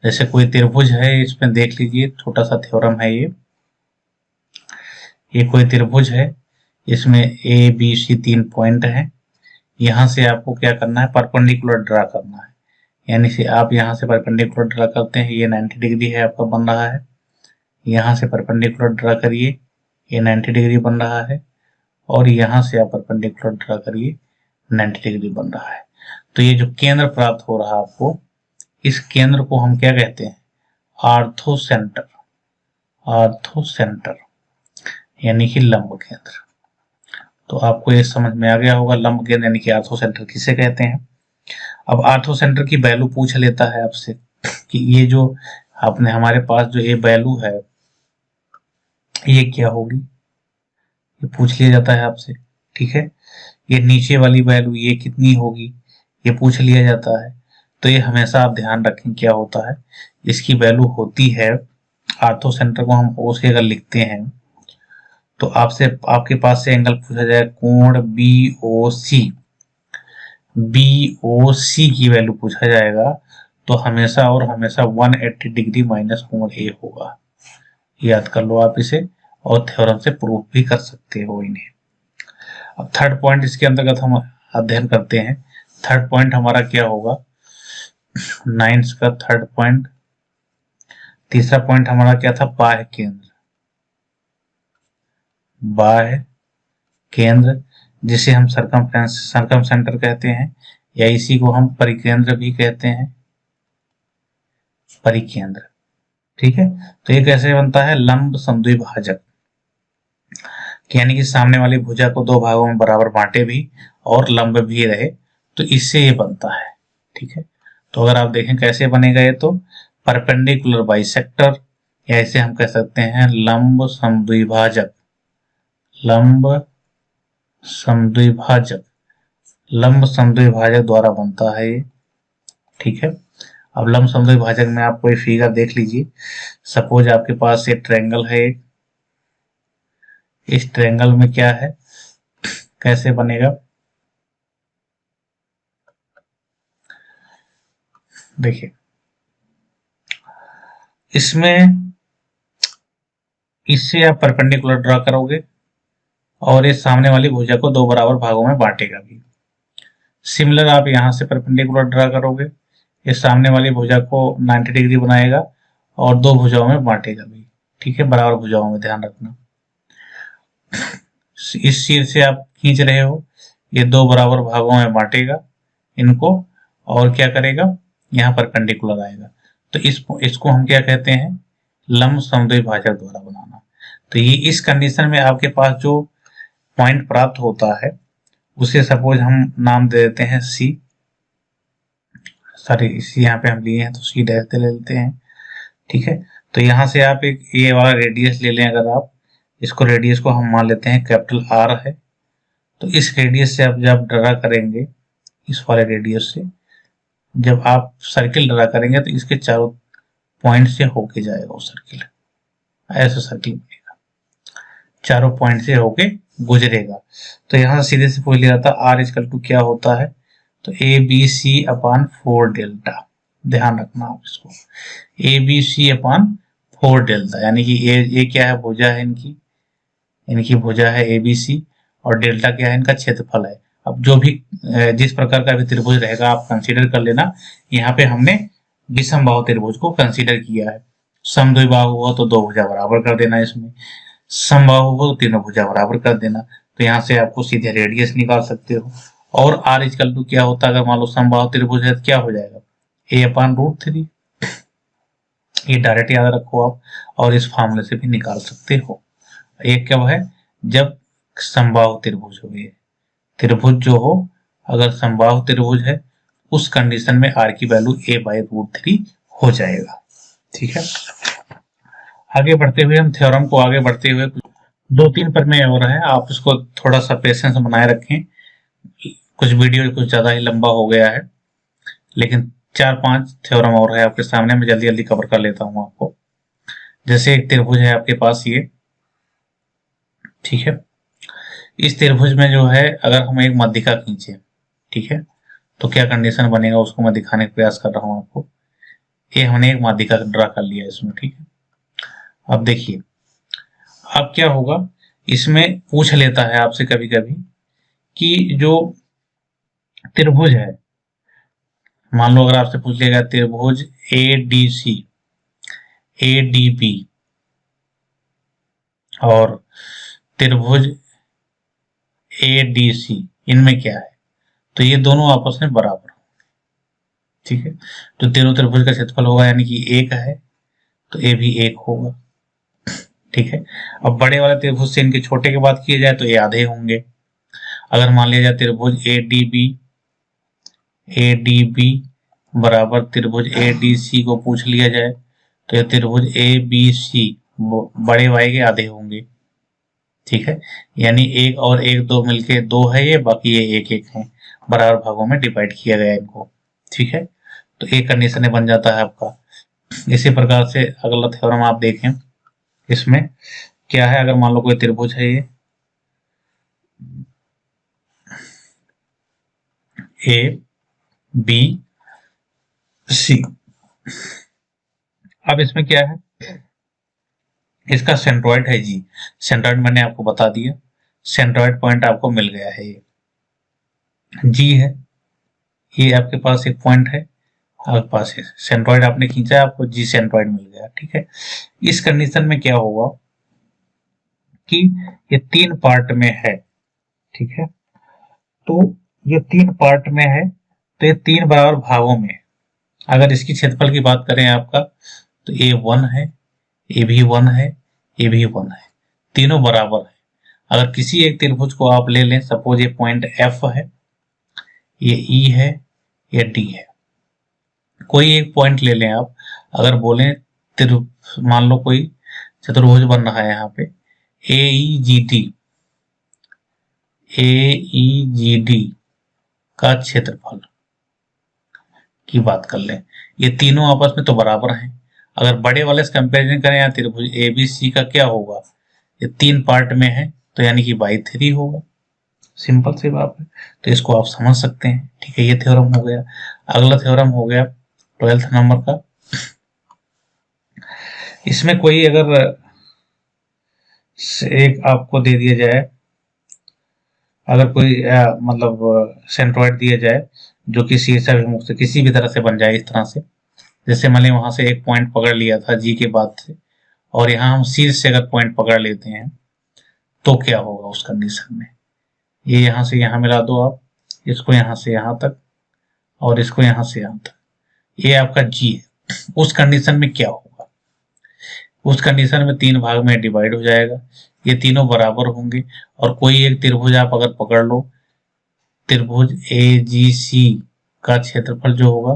जैसे कोई त्रिभुज है, इसमें देख लीजिए, छोटा सा थ्योरम है ये कोई त्रिभुज है, इसमें ए बी सी 3 पॉइंट है। यहां से आपको क्या करना है, परपेंडिकुलर ड्रा करना है, यानी से आप यहां से परपेंडिकुलर ड्रा करते हैं, ये 90 डिग्री है आपका बन रहा है, यहां से परपेंडिकुलर ड्रा करिए, ये 90 डिग्री बन रहा है, और यहां से आप परपेंडिकुलर ड्रा करिए, 90 डिग्री बन रहा है। तो ये जो केंद्र प्राप्त हो रहा है आपको, इस केंद्र को हम क्या कहते हैं, आर्थो सेंटर। आर्थो सेंटर यानी कि लंब केंद्र। तो आपको ये समझ में आ गया होगा, लंब केंद्र यानी कि आर्थो सेंटर किसे कहते हैं। अब आर्थो सेंटर की वैल्यू पूछ लेता है आपसे कि ये जो आपने हमारे पास जो ये वैल्यू है ये क्या होगी, ये पूछ लिया जाता है आपसे। ठीक है, ये नीचे वाली वैल्यू ये कितनी होगी, ये पूछ लिया जाता है। तो ये हमेशा आप ध्यान रखें क्या होता है, इसकी वैल्यू होती है, आर्थो सेंटर को हम ओ से अगर लिखते हैं तो आपसे आपके पास से एंगल पूछा जाए कोण बी ओ सी, की वैल्यू पूछा जाएगा तो हमेशा और हमेशा 180 डिग्री माइनस कोण ए होगा। याद कर लो आप इसे, और थ्योरम से प्रूफ भी कर सकते हो इन्हें। अब थर्ड पॉइंट इसके अंतर्गत हम अध्ययन करते हैं। थर्ड पॉइंट हमारा क्या होगा, 9 का थर्ड पॉइंट, तीसरा पॉइंट हमारा क्या था, बाह्य केंद्र। बाह्य केंद्र जिसे हम सरकम सेंटर कहते हैं, या इसी को हम परिकेंद्र भी कहते हैं, परिकेंद्र। ठीक है, तो ये कैसे बनता है, लंब समद्विभाजक, यानी कि सामने वाली भुजा को 2 भागों में बराबर बांटे भी और लंब भी रहे, तो इससे ये बनता है। ठीक है, तो अगर आप देखें कैसे बनेगा ये, तो परपेंडिकुलर बाइसेक्टर, या इसे हम कह सकते हैं लंब समद्विभाजक। लंब समद्विभाजक, लंब समद्विभाजक द्वारा बनता है ये। ठीक है, अब लंब समद्विभाजक में आप कोई फिगर देख लीजिए। सपोज आपके पास एक ट्रायंगल है, इस ट्रायंगल में क्या है, कैसे बनेगा, देखिए इसमें इससे आप परपेंडिकुलर ड्रा करोगे और इस सामने वाली भुजा को 2 बराबर भागों में बांटेगा भी। सिमिलर आप यहां से परपेंडिकुलर ड्रा करोगे, इस सामने वाली भुजा को 90 डिग्री बनाएगा और 2 भुजाओं में बांटेगा भी। ठीक है, बराबर भुजाओं में, ध्यान रखना। इस चीज से आप खींच रहे हो, ये दो बराबर भागों में बांटेगा इनको, और क्या करेगा, यहाँ परपेंडिकुलर आएगा। तो इसको हम क्या कहते हैं, लंब समद्विभाजक द्वारा बनाना। तो ये इस कंडीशन में आपके पास जो पॉइंट प्राप्त होता है उसे सपोज हम नाम दे देते हैं सी, सॉरी इसी यहाँ पे हम लिए हैं तो सी डैश ले लेते हैं। ठीक है, तो यहाँ से आप एक ये वाला रेडियस ले लें, अगर आप इसको रेडियस को हम मान लेते हैं कैपिटल आर है, तो इस रेडियस से आप जब ड्रा करेंगे, इस वाले रेडियस से जब आप सर्किल ड्रा करेंगे तो इसके चारों पॉइंट से होके जाएगा वो सर्किल, ऐसा सर्किल बनेगा, चारों पॉइंट से होके गुजरेगा। तो यहाँ से सीधे से पूछ लिया था आर इक्वल टू क्या होता है, तो A B C upon 4 delta, ध्यान रखना आप इसको, A B C upon 4 delta, यानी कि ये क्या है, भुजा है इनकी भुजा है ए बी सी, और डेल्टा क्या है, इनका क्षेत्रफल है। अब जो भी जिस प्रकार का भी त्रिभुज रहेगा आप कंसीडर कर लेना। यहाँ पे हमने विषमबाहु त्रिभुज को कंसीडर किया है। समद्विबाहु हो तो दो भुजा बराबर कर देना, इसमें समबाहु हो तो तीनों भुजा बराबर कर देना। तो यहाँ से आपको सीधे रेडियस निकाल सकते हो। और आर इक्वल टू क्या होता है, अगर मान लो समबाहु त्रिभुज है तो क्या हो जाएगा, ए अपॉन √3। ये डायरेक्ट याद रखो आप, और इस फॉर्मूले से भी निकाल सकते हो। एक कब है, जब समबाहु त्रिभुज हो, ये त्रिभुज जो हो अगर समबाहु त्रिभुज है उस कंडीशन में आर की वैल्यू a/√3 हो जाएगा। ठीक है, आगे बढ़ते हुए हम थ्योरम को आगे बढ़ते हुए 2-3 प्रमेय और है, आप इसको थोड़ा सा पेशेंस बनाए रखें। कुछ वीडियो कुछ ज्यादा ही लंबा हो गया है, लेकिन 4-5 थ्योरम और है आपके सामने, मैं जल्दी जल्दी कवर कर लेता हूं आपको। जैसे एक त्रिभुज है आपके पास ये, ठीक है, इस त्रिभुज में जो है अगर हम एक माध्यिका खींचे, ठीक है, तो क्या कंडीशन बनेगा उसको मैं दिखाने का प्रयास कर रहा हूं आपको। ये हमने एक माध्यिका ड्रा कर लिया इसमें, ठीक है। अब देखिए अब क्या होगा, इसमें पूछ लेता है आपसे कभी कभी कि जो त्रिभुज है, मान लो अगर आपसे पूछ लेगा त्रिभुज ADC ADB और त्रिभुज ADC, इनमें क्या है, तो ये दोनों आपस में बराबर, ठीक है। तो तीनों त्रिभुज का क्षेत्रफल होगा यानी कि 1 है, तो ए भी 1 होगा, ठीक है। अब बड़े वाले त्रिभुज से इनके छोटे की बात किया जाए तो ये आधे होंगे। अगर मान लिया जाए त्रिभुज ADB बराबर त्रिभुज ADC को पूछ लिया जाए तो ये त्रिभुज ABC बड़े वाई के आधे होंगे, ठीक है। यानी 1 और 1 2 मिलके 2 है ये, बाकी ये 1 है, बराबर भागों में डिवाइड किया गया इनको, ठीक है। तो एक कंडीशन बन जाता है आपका। इसी प्रकार से अगला थ्योरम आप देखें, इसमें क्या है, अगर मान लो कोई त्रिभुज है ये ABC, अब इसमें क्या है, इसका सेंट्रॉइड है जी, सेंट्रॉइड मैंने आपको बता दिया, सेंट्रॉइड पॉइंट आपको मिल गया है, ये जी है, ये आपके पास एक पॉइंट है, आपके पास है सेंट्रॉइड, आपने खींचा आपको जी सेंट्रॉइड मिल गया, ठीक है। इस कंडीशन में क्या होगा कि ये 3 पार्ट में है, ठीक है। तो ये 3 पार्ट में है, तो ये 3 बराबर भागों में, अगर इसकी क्षेत्रफल की बात करें आपका, तो ए 1 है, ए भी 1 है, ए भी 1 है, तीनों बराबर है। अगर किसी एक त्रिभुज को आप ले लें, सपोज ये पॉइंट एफ है, ये ई है, ये डी है, कोई एक पॉइंट ले लें आप। अगर बोले मान लो कोई चतुर्भुज बन रहा है यहाँ पे AEGD का क्षेत्रफल की बात कर लें, ये तीनों आपस में तो बराबर हैं। अगर बड़े वाले से कंपेरिजन करें या त्रिभुज ABC का क्या होगा, ये 3 पार्ट में है तो यानी कि बाई 3 होगा, सिंपल सी बात है। तो इसको आप समझ सकते हैं, ठीक है। ये थ्योरम हो गया। अगला थ्योरम हो गया 12th नंबर का। इसमें कोई अगर एक आपको दे दिया जाए, अगर कोई मतलब सेंट्रॉइड दिया जाए जो कि शीर्षाभिमुख से किसी भी तरह से बन जाए, इस तरह से, जैसे मैंने वहां से एक पॉइंट पकड़ लिया था जी के बाद से, और यहाँ हम शीर्ष से अगर पॉइंट पकड़ लेते हैं तो क्या होगा उस कंडीशन में, ये यहाँ से यहाँ मिला दो आप, इसको यहाँ से यहाँ तक और इसको यहाँ से यहाँ तक, ये आपका जी है। उस कंडीशन में क्या होगा, उस कंडीशन में 3 भाग में डिवाइड हो जाएगा, ये तीनों बराबर होंगे और कोई एक त्रिभुज आप अगर पकड़ लो, त्रिभुज AGC का क्षेत्रफल जो होगा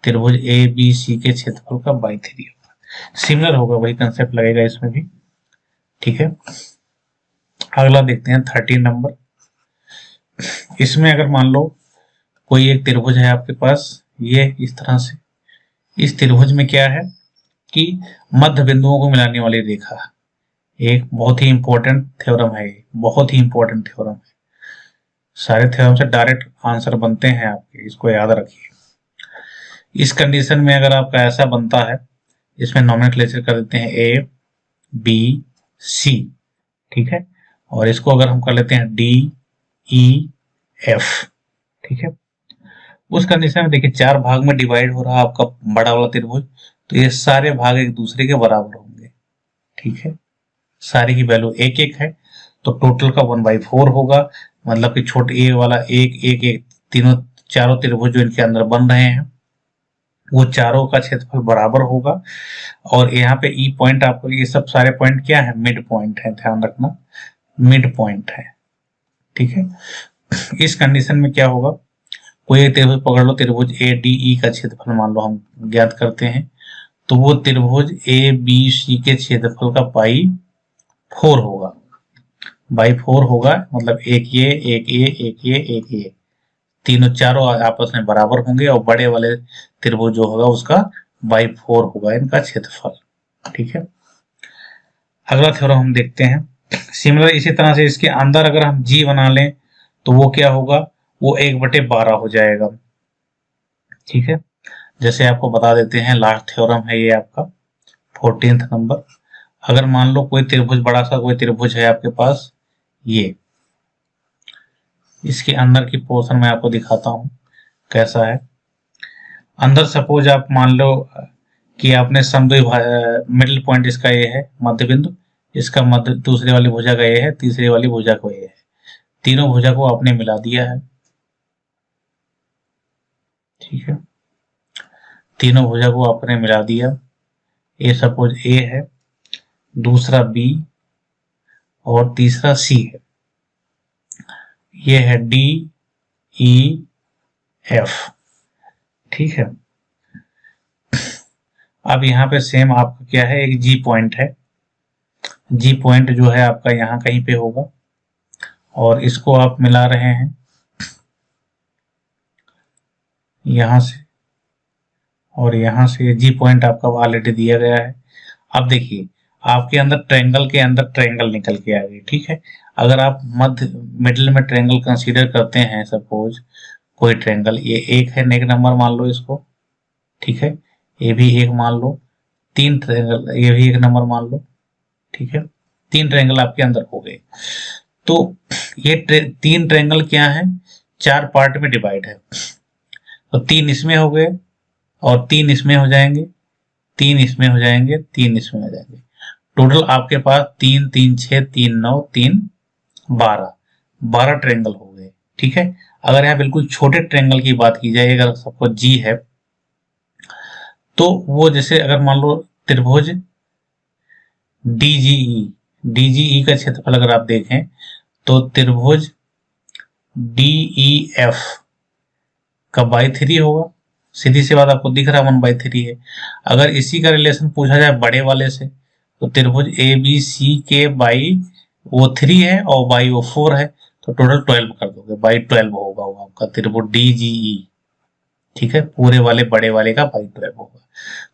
त्रिभुज ABC के क्षेत्रफल का बाई 3 होगा। सिमिलर होगा, वही कंसेप्ट लगेगा इसमें भी, ठीक है। अगला देखते हैं 13 नंबर। इसमें अगर मान लो कोई एक त्रिभुज है आपके पास, ये इस तरह से, इस त्रिभुज में क्या है कि मध्य बिंदुओं को मिलाने वाली रेखा, एक बहुत ही इंपॉर्टेंट थ्योरम है, बहुत ही इंपॉर्टेंट थ्योरम है, सारे थ्योरम से डायरेक्ट आंसर बनते हैं आपके, इसको याद रखिए। इस कंडीशन में अगर आपका ऐसा बनता है, इसमें नॉमेनक्लेचर कर देते हैं A B C, ठीक है, और इसको अगर हम कर लेते हैं D E F, ठीक है। उस कंडीशन में देखिए 4 भाग में डिवाइड हो रहा है आपका बड़ा वाला त्रिभुज, तो ये सारे भाग एक दूसरे के बराबर होंगे, ठीक है, सारी की वैल्यू 1-1 है, तो टोटल का 1/4 होगा, मतलब कि छोटे ए वाला 1-1-1, तीनों चारों त्रिभुज जो इनके अंदर बन रहे हैं वो चारों का क्षेत्रफल बराबर होगा। और यहाँ पे ई पॉइंट, आपको ये सब सारे पॉइंट क्या है, मिड पॉइंट है, ध्यान रखना मिड पॉइंट है, ठीक है। इस कंडीशन में क्या होगा, कोई एक त्रिभुज पकड़ लो, त्रिभुज ADE का क्षेत्रफल मान लो हम ज्ञात करते हैं, तो वो त्रिभुज ABC के क्षेत्रफल का π4 होगा, बाई 4 होगा, मतलब एक ये तीनों चारों आपस में बराबर होंगे और बड़े वाले त्रिभुज जो होगा उसका बाई 4 होगा इनका क्षेत्रफल, ठीक है। अगला थ्योरम हम देखते हैं। सिमिलर इसी तरह से इसके अंदर अगर हम जी बना लें तो वो क्या होगा, वो 1/12 हो जाएगा, ठीक है। जैसे आपको बता देते हैं, लास्ट थ्योरम है ये आपका 14th नंबर। अगर मान लो कोई त्रिभुज, बड़ा सा कोई त्रिभुज है आपके पास, ये इसके अंदर की पोर्शन में आपको दिखाता हूं कैसा है। अंदर सपोज आप मान लो कि आपने मिडिल पॉइंट इसका ये है मध्य बिंदु, इसका मध्य दूसरे वाली भुजा का ये है, तीसरी वाली भुजा को ये है, तीनों भुजा को आपने मिला दिया है, ठीक है, तीनों भुजा को आपने मिला दिया। ये सपोज A है, दूसरा B और तीसरा C है, ये है D E F, ठीक है। अब यहाँ पे सेम आपका क्या है, एक G पॉइंट है, G पॉइंट जो है आपका यहाँ कहीं पे होगा और इसको आप मिला रहे हैं यहाँ से, और यहाँ से G पॉइंट आपका ऑलरेडी दिया गया है। अब देखिए आपके अंदर ट्रायंगल के अंदर ट्रायंगल निकल के आ गई, ठीक है। अगर आप मध्य मिडिल में ट्रायंगल कंसीडर करते हैं, सपोज कोई ट्रायंगल, ये एक है, एक नंबर मान लो इसको, ठीक है, ये भी एक मान लो, 3 ट्रायंगल, ये भी 1 नंबर मान लो, ठीक है, 3 ट्रायंगल आपके अंदर हो गए। तो ये 3 ट्रायंगल क्या है, 4 पार्ट में डिवाइड है, तो 3 इसमें हो गए और 3 इसमें हो जाएंगे, 3 इसमें हो जाएंगे, 3 इसमें हो जाएंगे, टोटल आपके पास 3 3 6 3 9 3 12 ट्रायंगल हो गए, ठीक है। अगर यहाँ बिल्कुल छोटे ट्रायंगल की बात की जाए, अगर सबको जी है, तो वो जैसे अगर मान लो त्रिभुज DGE का क्षेत्रफल अगर आप देखें तो त्रिभुज DEF का बाई 3 होगा, सीधी सी बात, आपको दिख रहा है 1/3 है। अगर इसी का रिलेशन पूछा जाए बड़े वाले से, तो त्रिभुज ABC के बाई वो 3 है और बाई वो 4 है, तो टोटल 12 कर दोगे, बाई 12 होगा वो आपका त्रिभुज DGE, ठीक है, पूरे वाले बड़े वाले का बाई 12 होगा।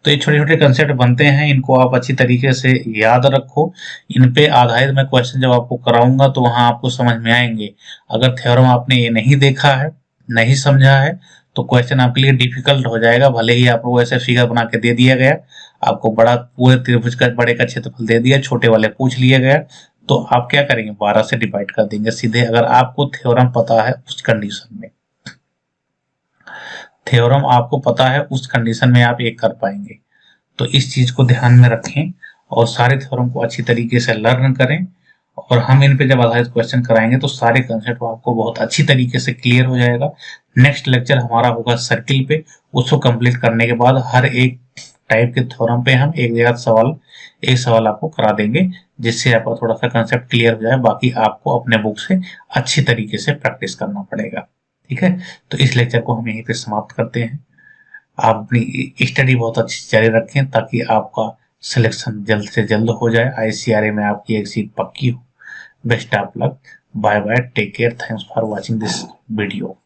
तो ये छोटे छोटे कंसेप्ट बनते हैं, इनको आप अच्छी तरीके से याद रखो, इन पे आधारित मैं क्वेश्चन जब आपको कराऊंगा तो वहां आपको समझ में आएंगे। अगर थ्योरम आपने ये नहीं देखा है, नहीं समझा है, तो क्वेश्चन आपके लिए डिफिकल्ट हो जाएगा। भले ही आपको ऐसे फिगर बना के दे दिया गया, आपको बड़ा पूरे त्रिभुज का बड़े का क्षेत्रफल दे दिया, छोटे वाले पूछ लिया गया, तो आप क्या करेंगे, 12 से डिवाइड कर देंगे सीधे, अगर आपको थ्योरम पता है उस कंडीशन में, थ्योरम आपको पता है उस कंडीशन में आप ये कर पाएंगे। तो इस चीज को ध्यान में रखें और सारे थ्योरम को अच्छी तरीके से लर्न करें। और हम इन पे जब आधारित क्वेश्चन कराएंगे तो सारे कंसेप्ट आपको बहुत अच्छी तरीके से क्लियर हो जाएगा। नेक्स्ट लेक्चर हमारा होगा सर्किल पे। उसको कंप्लीट करने के बाद हर एक टाइप के थ्योरम पे हम एक सवाल आपको करा देंगे, जिससे आपका थोड़ा सा कंसेप्ट क्लियर हो जाए। बाकी आपको अपने बुक से अच्छी तरीके से प्रैक्टिस करना पड़ेगा। ठीक है, तो इस लेक्चर को हम यहीं पे समाप्त करते हैं। आप अपनी स्टडी बहुत अच्छी जारी रखें ताकि आपका सिलेक्शन जल्द से जल्द हो जाए, ICRA में आपकी एक सीट पक्की हो। Best of luck, bye bye, take care, thanks for watching this video.